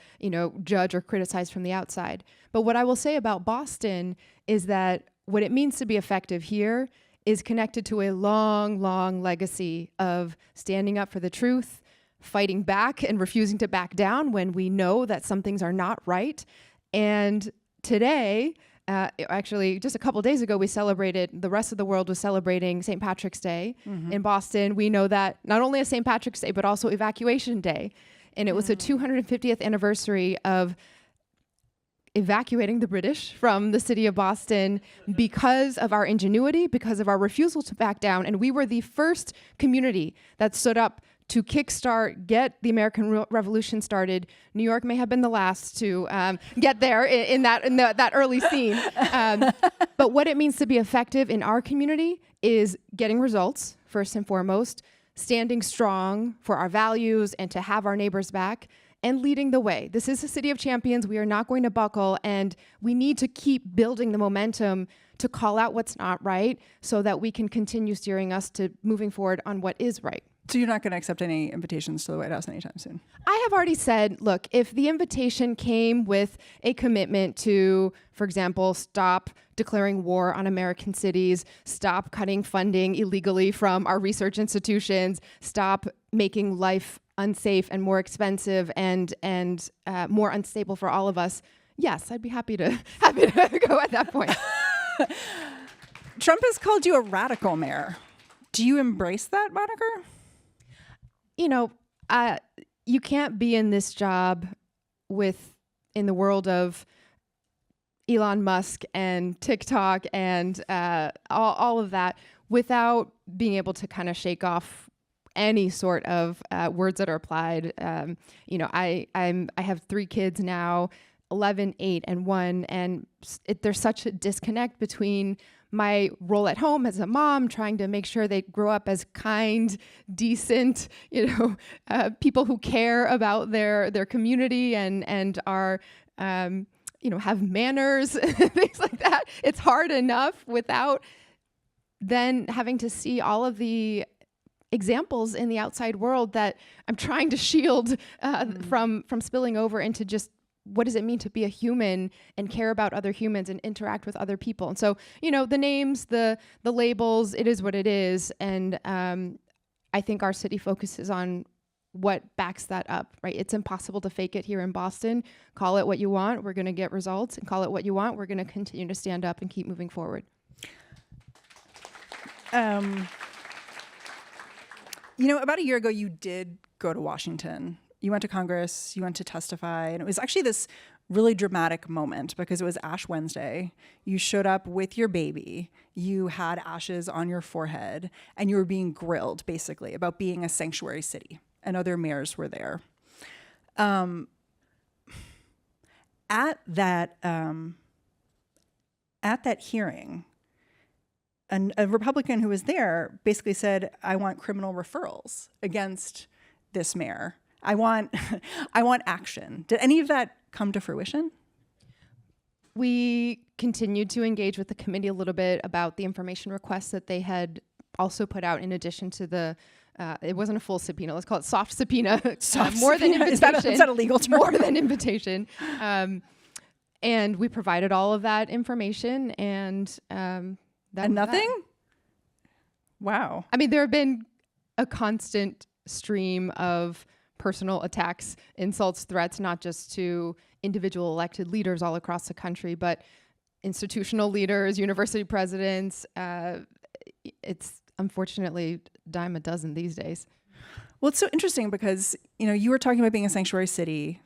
judge or criticize from the outside. But what I will say about Boston is that what it means to be effective here is connected to a long, long legacy of standing up for the truth, fighting back and refusing to back down when we know that some things are not right. And today, actually, just a couple days ago, the rest of the world was celebrating St. Patrick's Day. Mm-hmm. In Boston, we know that not only as St. Patrick's Day, but also Evacuation Day. And it was the 250th anniversary of evacuating the British from the city of Boston because of our ingenuity, because of our refusal to back down. And we were the first community that stood up to kickstart, get the American Revolution started. New York may have been the last to get there in that early scene. But what it means to be effective in our community is getting results, first and foremost, standing strong for our values and to have our neighbors back, and leading the way. This is a city of champions. We are not going to buckle, and we need to keep building the momentum to call out what's not right so that we can continue steering us to moving forward on what is right. So you're not going to accept any invitations to the White House anytime soon? I have already said, look, if the invitation came with a commitment to, for example, stop declaring war on American cities, stop cutting funding illegally from our research institutions, stop making life unsafe and more expensive and more unstable for all of us, yes, I'd be happy to go at that point. Trump has called you a radical mayor. Do you embrace that moniker? You know, you can't be in this job in the world of Elon Musk and TikTok and all of that without being able to kind of shake off any sort of words that are applied. I have 3 kids now, 11, 8, and 1, and there's such a disconnect between my role at home as a mom, trying to make sure they grow up as kind, decent, people who care about their community and are, have manners, things like that. It's hard enough without then having to see all of the examples in the outside world that I'm trying to shield from spilling over into just what does it mean to be a human and care about other humans and interact with other people. And so, the names, the labels, it is what it is. And I think our city focuses on what backs that up, right? It's impossible to fake it here in Boston. Call it what you want, we're going to get results, and call it what you want, we're going to continue to stand up and keep moving forward. About a year ago, you did go to Washington. You went to Congress, you went to testify, and it was actually this really dramatic moment because it was Ash Wednesday. You showed up with your baby, you had ashes on your forehead, and you were being grilled, basically, about being a sanctuary city, and other mayors were there. At that hearing, a Republican who was there basically said, I want criminal referrals against this mayor. I want action. Did any of that come to fruition? We continued to engage with the committee a little bit about the information requests that they had also put out in addition to the, it wasn't a full subpoena, let's call it soft subpoena. More than invitation. Is that a legal term? More than invitation. And we provided all of that information and and nothing? That. Wow. I mean, there have been a constant stream of personal attacks, insults, threats, not just to individual elected leaders all across the country, but institutional leaders, university presidents. It's unfortunately dime a dozen these days. Well, it's so interesting because, you were talking about being a sanctuary city,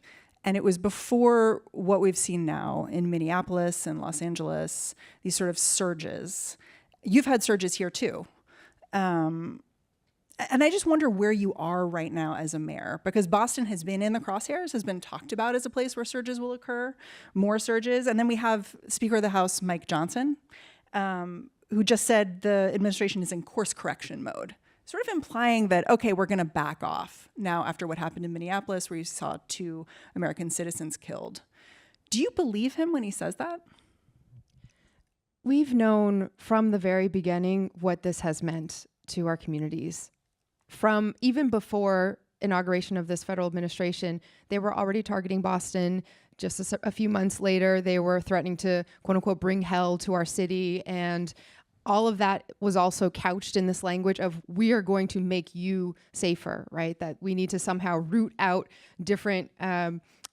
and it was before what we've seen now in Minneapolis and Los Angeles, these sort of surges. You've had surges here too. And I just wonder where you are right now as a mayor, because Boston has been in the crosshairs, has been talked about as a place where surges will occur, more surges. And then we have Speaker of the House, Mike Johnson, who just said the administration is in course correction mode, sort of implying that, okay, we're going to back off now after what happened in Minneapolis, where you saw 2 American citizens killed. Do you believe him when he says that? We've known from the very beginning what this has meant to our communities. From even before inauguration of this federal administration, they were already targeting Boston. Just a few months later, they were threatening to, quote unquote, bring hell to our city. And all of that was also couched in this language of, we are going to make you safer, right? That we need to somehow root out different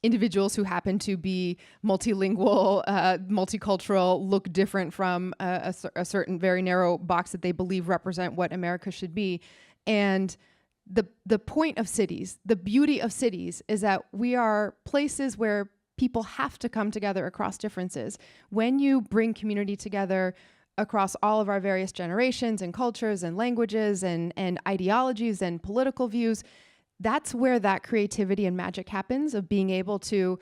individuals who happen to be multilingual, multicultural, look different from a certain very narrow box that they believe represent what America should be. And the point of cities, the beauty of cities, is that we are places where people have to come together across differences. When you bring community together across all of our various generations and cultures and languages and ideologies and political views, that's where that creativity and magic happens, of being able to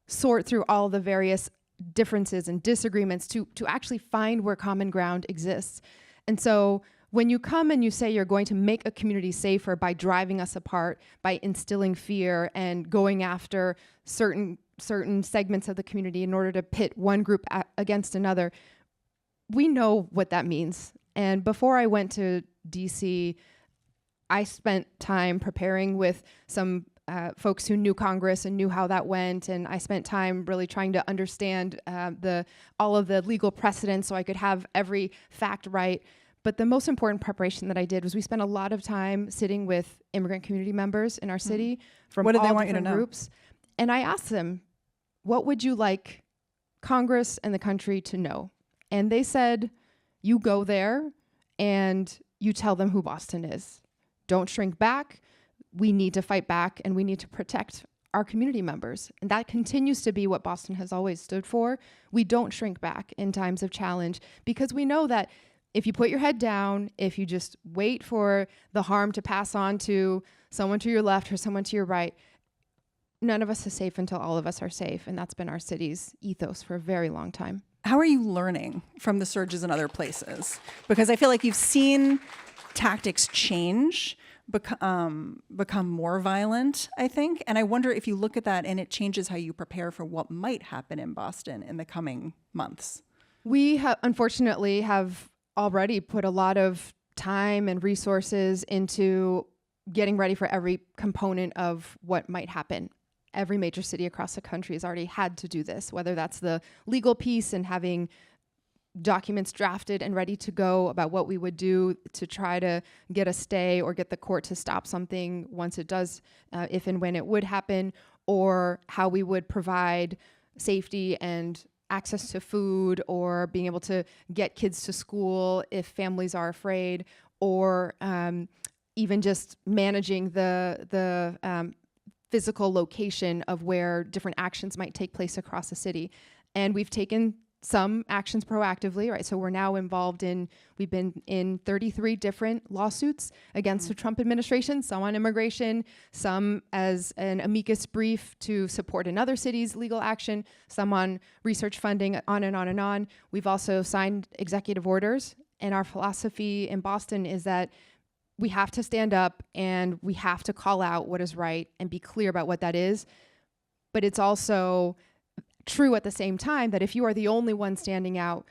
sort through all the various differences and disagreements to actually find where common ground exists. And so when you come and you say you're going to make a community safer by driving us apart, by instilling fear and going after certain segments of the community in order to pit one group against another, we know what that means. And before I went to DC, I spent time preparing with some folks who knew Congress and knew how that went, and I spent time really trying to understand all of the legal precedents so I could have every fact right. But the most important preparation that I did was we spent a lot of time sitting with immigrant community members in our city from What did all they want you to different know? groups. And I asked them, what would you like Congress and the country to know? And they said, you go there and you tell them who Boston is. Don't shrink back. We need to fight back, and we need to protect our community members. And that continues to be what Boston has always stood for. We don't shrink back in times of challenge, because we know that if you put your head down, if you just wait for the harm to pass on to someone to your left or someone to your right, none of us is safe until all of us are safe. And that's been our city's ethos for a very long time. How are you learning from the surges in other places? Because I feel like you've seen tactics change, become more violent, I think. And I wonder if you look at that and it changes how you prepare for what might happen in Boston in the coming months. We unfortunately have already put a lot of time and resources into getting ready for every component of what might happen. Every major city across the country has already had to do this, whether that's the legal piece and having documents drafted and ready to go about what we would do to try to get a stay or get the court to stop something once it does, if and when it would happen, or how we would provide safety and access to food, or being able to get kids to school if families are afraid, or even just managing the physical location of where different actions might take place across the city. And we've taken some actions proactively, right? So we're now we've been in 33 different lawsuits against the Trump administration, some on immigration, some as an amicus brief to support another city's legal action, some on research funding, on and on and on. We've also signed executive orders, and our philosophy in Boston is that we have to stand up and we have to call out what is right and be clear about what that is. But it's also true at the same time that if you are the only one standing out,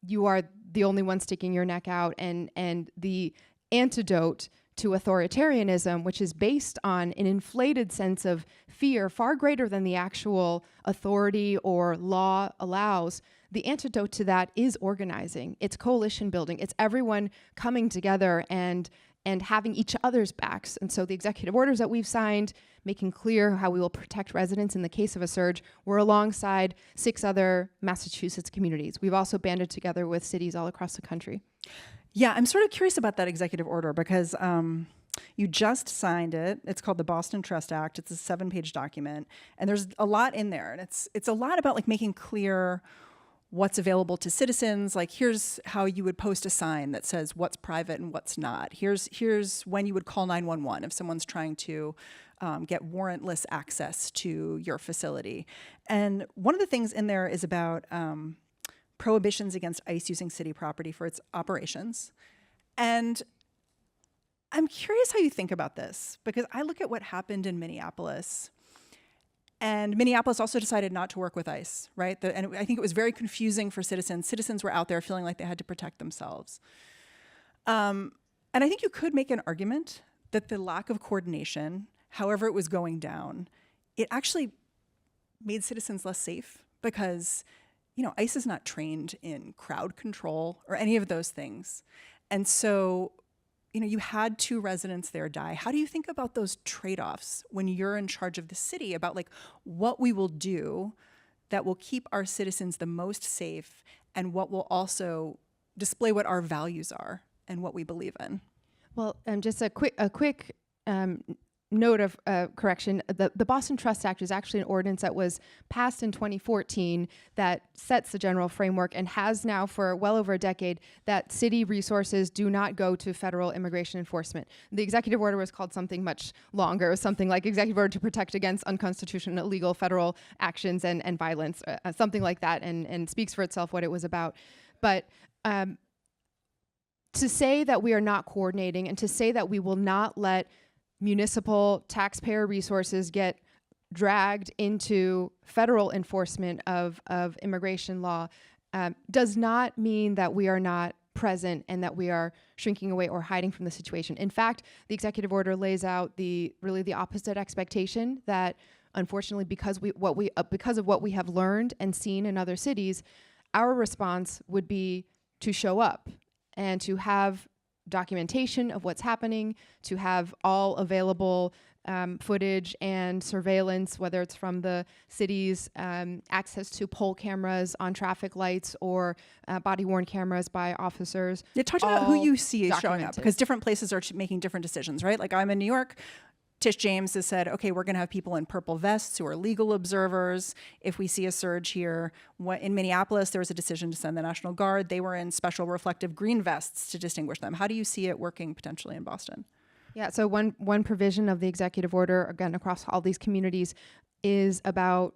you are the only one sticking your neck out, and the antidote to authoritarianism, which is based on an inflated sense of fear far greater than the actual authority or law allows, the antidote to that is organizing. It's coalition building. It's everyone coming together and having each other's backs. And so the executive orders that we've signed, making clear how we will protect residents in the case of a surge, we're alongside 6 other Massachusetts communities. We've also banded together with cities all across the country. Yeah, I'm sort of curious about that executive order because you just signed it. It's called the Boston Trust Act. It's a 7-page document, and there's a lot in there. And it's a lot about like making clear what's available to citizens. Like, here's how you would post a sign that says what's private and what's not. Here's when you would call 911 if someone's trying to get warrantless access to your facility. And one of the things in there is about prohibitions against ICE using city property for its operations. And I'm curious how you think about this, because I look at what happened in Minneapolis. And Minneapolis also decided not to work with ICE, right? And I think it was very confusing for citizens. Citizens were out there feeling like they had to protect themselves. And I think you could make an argument that the lack of coordination, however it was going down, it actually made citizens less safe because, ICE is not trained in crowd control or any of those things. And so, you had 2 residents there die. How do you think about those trade-offs when you're in charge of the city about like what we will do that will keep our citizens the most safe and what will also display what our values are and what we believe in? Well, just a quick note of correction. The Boston Trust Act is actually an ordinance that was passed in 2014 that sets the general framework and has now for well over a decade that city resources do not go to federal immigration enforcement. The executive order was called something much longer. It was something like Executive Order to Protect Against Unconstitutional Illegal Federal Actions and Violence, something like that, and speaks for itself what it was about. But to say that we are not coordinating and to say that we will not let municipal taxpayer resources get dragged into federal enforcement of immigration law does not mean that we are not present and that we are shrinking away or hiding from the situation. In fact, the executive order lays out the opposite expectation that, unfortunately, because of what we have learned and seen in other cities, our response would be to show up and to have documentation of what's happening, to have all available footage and surveillance, whether it's from the city's access to pole cameras on traffic lights or body-worn cameras by officers. Yeah, talk about who you see is showing up, because different places are making different decisions, right? Like I'm in New York. Tish James has said, okay, we're going to have people in purple vests who are legal observers. If we see a surge here, in Minneapolis, there was a decision to send the National Guard. They were in special reflective green vests to distinguish them. How do you see it working potentially in Boston? Yeah, so one provision of the executive order, again, across all these communities, is about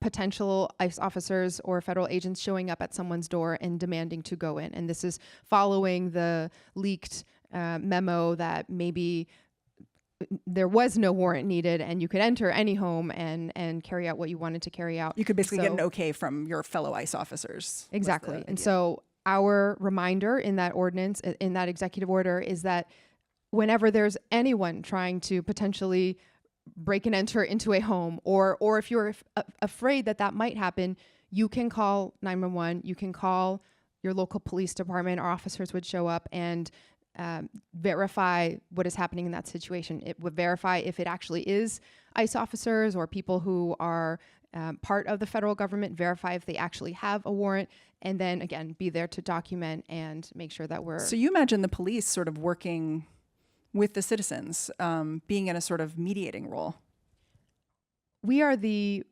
potential ICE officers or federal agents showing up at someone's door and demanding to go in. And this is following the leaked memo that maybe there was no warrant needed and you could enter any home and carry out what you wanted to carry out. You could basically get an okay from your fellow ICE officers. Exactly. And so our reminder in that ordinance, in that executive order, is that whenever there's anyone trying to potentially break and enter into a home, or if you're afraid that that might happen, you can call 911, you can call your local police department. Our officers would show up and verify what is happening in that situation. It would verify if it actually is ICE officers or people who are part of the federal government, verify if they actually have a warrant, and then again, be there to document and make sure that we're... So you imagine the police sort of working with the citizens, being in a sort of mediating role. We are the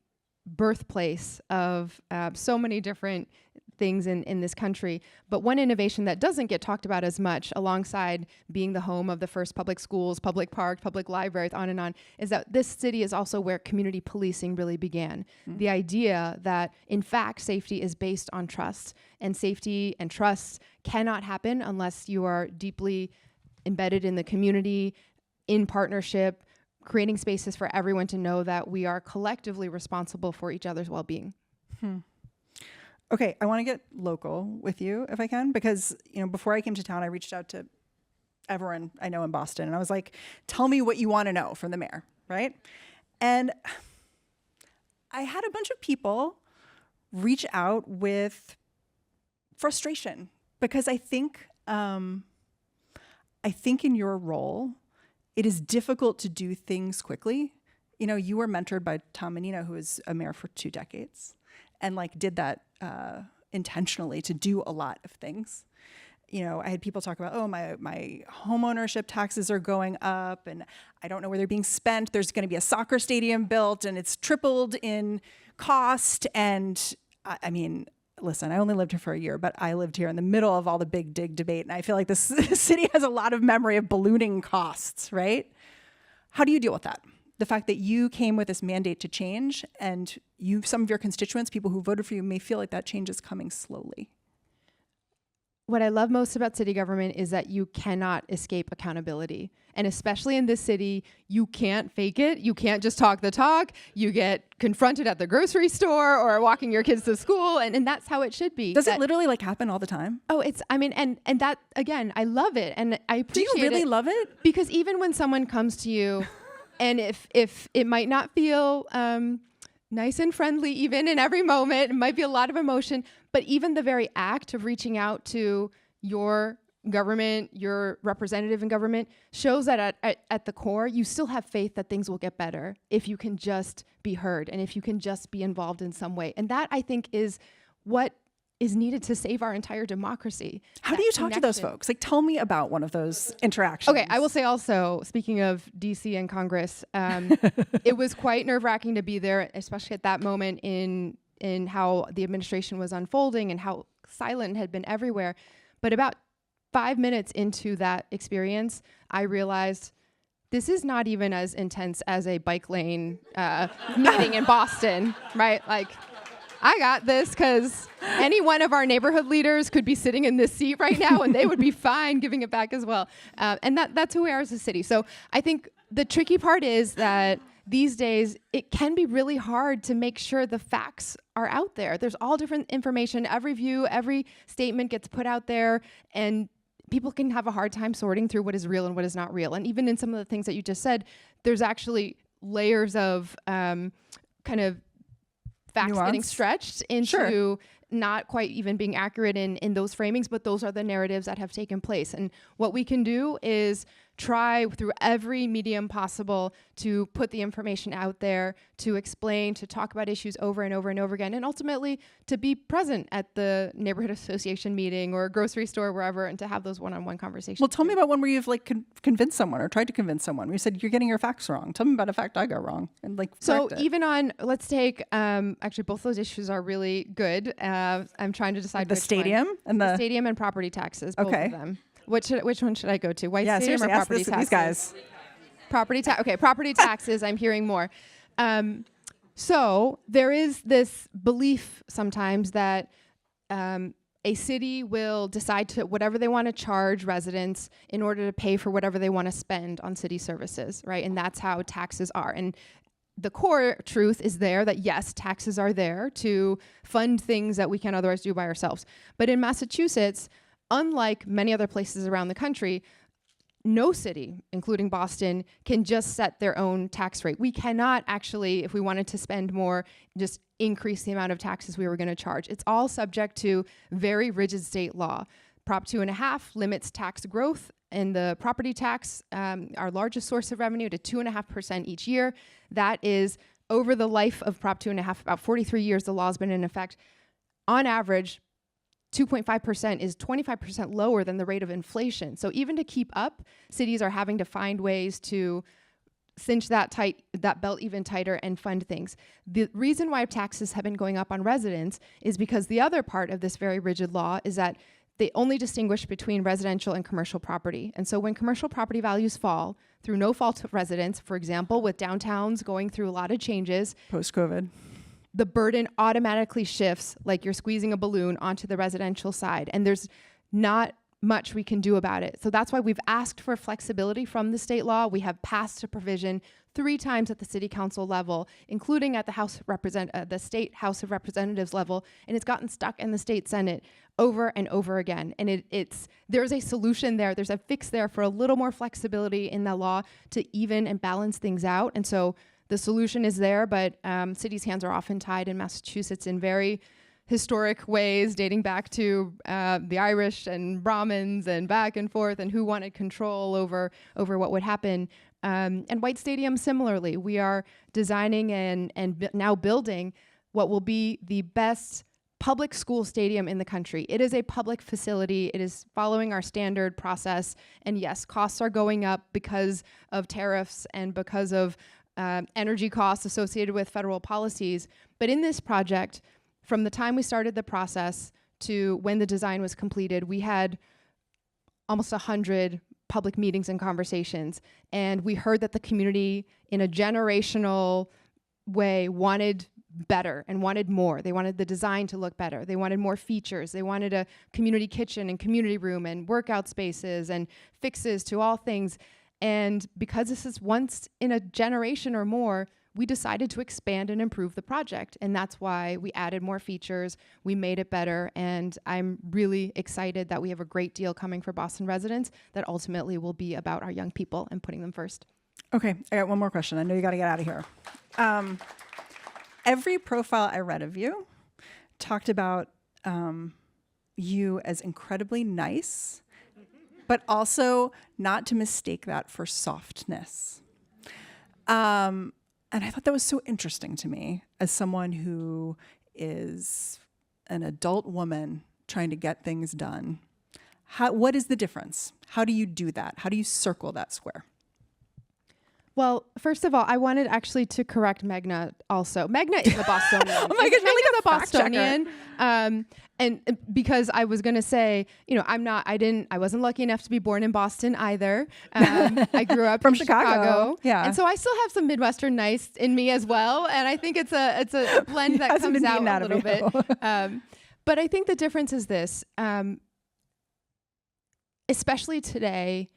birthplace of so many different things in this country. But one innovation that doesn't get talked about as much, alongside being the home of the first public schools, public parks, public libraries, on, is that this city is also where community policing really began. Mm-hmm. The idea that, in fact, safety is based on trust, and safety and trust cannot happen unless you are deeply embedded in the community, in partnership, creating spaces for everyone to know that we are collectively responsible for each other's well-being. Okay, I want to get local with you if I can, because before I came to town, I reached out to everyone I know in Boston, and I was like, tell me what you want to know from the mayor, right? And I had a bunch of people reach out with frustration, because I think in your role, it is difficult to do things quickly. You were mentored by Tom Menino, who was a mayor for 2 decades, and did that intentionally to do a lot of things. I had people talk about, my home ownership taxes are going up and I don't know where they're being spent. There's going to be a soccer stadium built and it's tripled in cost. And I mean, listen, I only lived here for a year, but I lived here in the middle of all the big dig debate. And I feel like this city has a lot of memory of ballooning costs, right? How do you deal with that? The fact that you came with this mandate to change, and some of your constituents, people who voted for you, may feel like that change is coming slowly. What I love most about city government is that you cannot escape accountability. And especially in this city, you can't fake it. You can't just talk the talk. You get confronted at the grocery store or walking your kids to school, and that's how it should be. Does it literally happen all the time? Oh, and that, again, I love it, and I appreciate it. Do you really love it? Because even when someone comes to you, and if it might not feel nice and friendly, even in every moment, it might be a lot of emotion, but even the very act of reaching out to your government, your representative in government, shows that at the core, you still have faith that things will get better if you can just be heard and if you can just be involved in some way. And that, I think, is what is needed to save our entire democracy. How do you talk to those folks? Tell me about one of those interactions. Okay, I will say also, speaking of DC and Congress, it was quite nerve-wracking to be there, especially at that moment in how the administration was unfolding and how silent had been everywhere. But about 5 minutes into that experience, I realized this is not even as intense as a bike lane meeting in Boston, right? I got this, because any one of our neighborhood leaders could be sitting in this seat right now and they would be fine giving it back as well. And that's who we are as a city. So I think the tricky part is that these days it can be really hard to make sure the facts are out there. There's all different information. Every view, every statement gets put out there, and people can have a hard time sorting through what is real and what is not real. And even in some of the things that you just said, there's actually layers of kind of facts getting Nuance. stretched into not quite even being accurate in those framings, but those are the narratives that have taken place. And what we can do is try through every medium possible to put the information out there, to explain, to talk about issues over and over and over again, and ultimately to be present at the neighborhood association meeting or grocery store, wherever, and to have those one-on-one conversations. Well, tell me about one where you've like convinced someone or tried to convince someone. You said you're getting your facts wrong. Tell me about a fact I got wrong and like. So correct it. even on, let's take, actually both those issues are really good. I'm trying to decide the which stadium one. and the stadium and property taxes, both Okay. of them. Which one should I go to? White yeah, Stadium seriously, or ask property taxes? these guys. Property taxes, I'm hearing more. So there is this belief sometimes that a city will decide to whatever they want to charge residents in order to pay for whatever they want to spend on city services, right? And that's how taxes are. And the core truth is there that yes, taxes are there to fund things that we can't otherwise do by ourselves. But in Massachusetts, unlike many other places around the country, no city, including Boston, can just set their own tax rate. We cannot actually, if we wanted to spend more, just increase the amount of taxes we were going to charge. It's all subject to very rigid state law. Prop 2.5 limits tax growth in the property tax, our largest source of revenue, to 2.5% each year. That is, over the life of Prop 2.5, about 43 years, the law has been in effect. On average, 2.5% is 25% lower than the rate of inflation. So even to keep up, cities are having to find ways to cinch that belt even tighter and fund things. The reason why taxes have been going up on residents is because the other part of this very rigid law is that they only distinguish between residential and commercial property. And so when commercial property values fall through no fault of residents, for example, with downtowns going through a lot of changes, Post-COVID. the burden automatically shifts like you're squeezing a balloon onto the residential side. And there's not much we can do about it. So that's why we've asked for flexibility from the state law. We have passed a provision 3 times at the city council level, including at the state House of Representatives level, and it's gotten stuck in the state Senate over and over again. And there's a solution there. There's a fix there for a little more flexibility in the law to even and balance things out. And so the solution is there, but cities' hands are often tied in Massachusetts in very historic ways, dating back to the Irish and Brahmins and back and forth, and who wanted control over what would happen. And White Stadium, similarly, we are designing and now building what will be the best public school stadium in the country. It is a public facility. It is following our standard process. And yes, costs are going up because of tariffs and because of energy costs associated with federal policies. But in this project, from the time we started the process to when the design was completed, we had almost 100 public meetings and conversations. And we heard that the community, in a generational way, wanted better and wanted more. They wanted the design to look better. They wanted more features. They wanted a community kitchen and community room and workout spaces and fixes to all things. And because this is once in a generation or more, we decided to expand and improve the project. And that's why we added more features, we made it better, and I'm really excited that we have a great deal coming for Boston residents that ultimately will be about our young people and putting them first. Okay, I got one more question. I know you got to get out of here. Every profile I read of you talked about you as incredibly nice, but also not to mistake that for softness. And I thought that was so interesting to me as someone who is an adult woman trying to get things done. What is the difference? How do you do that? How do you circle that square? Well, first of all, I wanted actually to correct Meghna also. Meghna is a Bostonian. Oh my gosh, you're like a fact Bostonian. And because I was going to say, I wasn't lucky enough to be born in Boston either. I grew up from in Chicago. Yeah. And so I still have some Midwestern nice in me as well. And I think it's a blend that comes out a little bit. But I think the difference is this, especially today,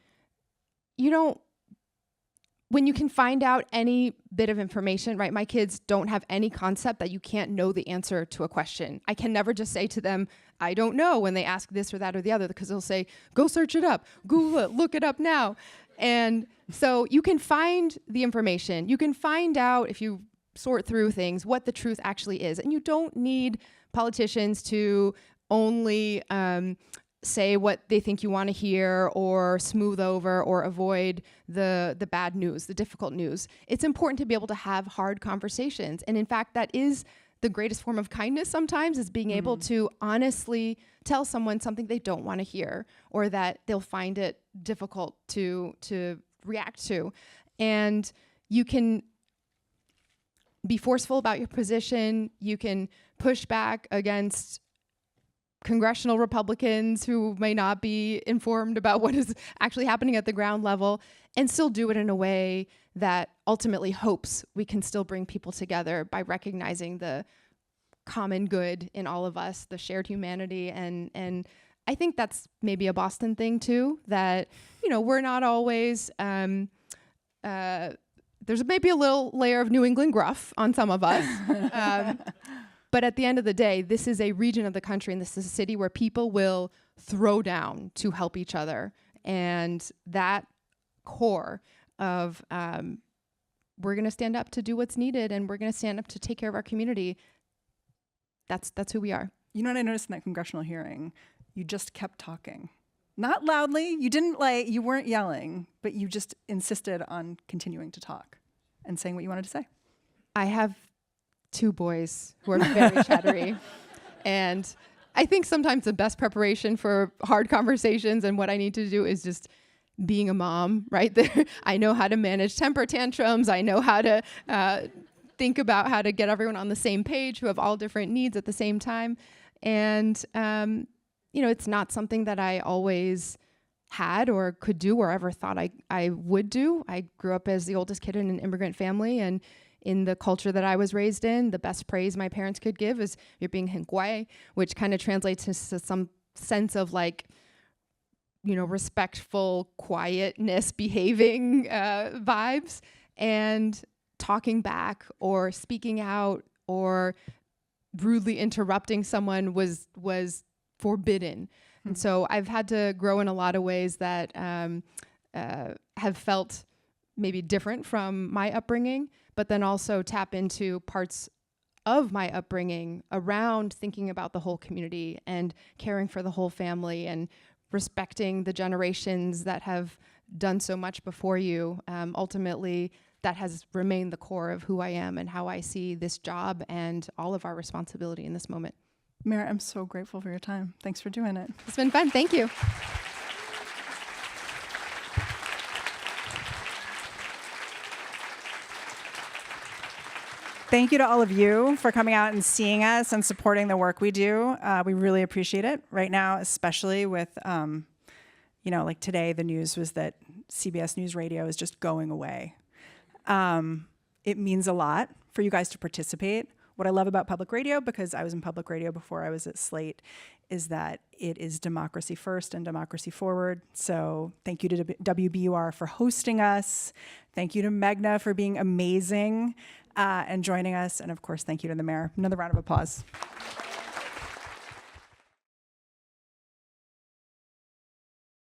when you can find out any bit of information, right? My kids don't have any concept that you can't know the answer to a question. I can never just say to them, I don't know, when they ask this or that or the other, because they'll say, go search it up, Google it, look it up now. And so you can find the information. You can find out if you sort through things, what the truth actually is. And you don't need politicians to only say what they think you want to hear or smooth over or avoid the bad news, the difficult news. It's important to be able to have hard conversations. And in fact, that is the greatest form of kindness sometimes, is being able to honestly tell someone something they don't want to hear or that they'll find it difficult to react to. And you can be forceful about your position. You can push back against congressional Republicans who may not be informed about what is actually happening at the ground level, and still do it in a way that ultimately hopes we can still bring people together by recognizing the common good in all of us, the shared humanity. And I think that's maybe a Boston thing too, that, you know, we're not always, there's maybe a little layer of New England gruff on some of us. But at the end of the day, this is a region of the country, and this is a city where people will throw down to help each other. And that core of we're going to stand up to do what's needed, and we're going to stand up to take care of our community. That's who we are. You know what I noticed in that congressional hearing? You just kept talking. Not loudly. You weren't yelling, but you just insisted on continuing to talk and saying what you wanted to say. I have 2 boys who are very chattery. And I think sometimes the best preparation for hard conversations and what I need to do is just being a mom, right? I know how to manage temper tantrums. I know how to think about how to get everyone on the same page who have all different needs at the same time. And, you know, it's not something that I always had or could do or ever thought I would do. I grew up as the oldest kid in an immigrant family, and in the culture that I was raised in, the best praise my parents could give is you're being hengwai, which kind of translates to some sense of like, you know, respectful, quietness, behaving vibes, and talking back or speaking out or rudely interrupting someone was forbidden. And so I've had to grow in a lot of ways that have felt maybe different from my upbringing, but then also tap into parts of my upbringing around thinking about the whole community and caring for the whole family and respecting the generations that have done so much before you. Ultimately, that has remained the core of who I am and how I see this job and all of our responsibility in this moment. Mayor, I'm so grateful for your time. Thanks for doing it. It's been fun. Thank you. Thank you to all of you for coming out and seeing us and supporting the work we do. We really appreciate it right now, especially with, you know, like today, the news was that CBS News Radio is just going away. It means a lot for you guys to participate. What I love about public radio, because I was in public radio before I was at Slate, is that it is democracy first and democracy forward. So thank you to WBUR for hosting us. Thank you to Meghna for being amazing and joining us. And of course, thank you to the mayor. Another round of applause.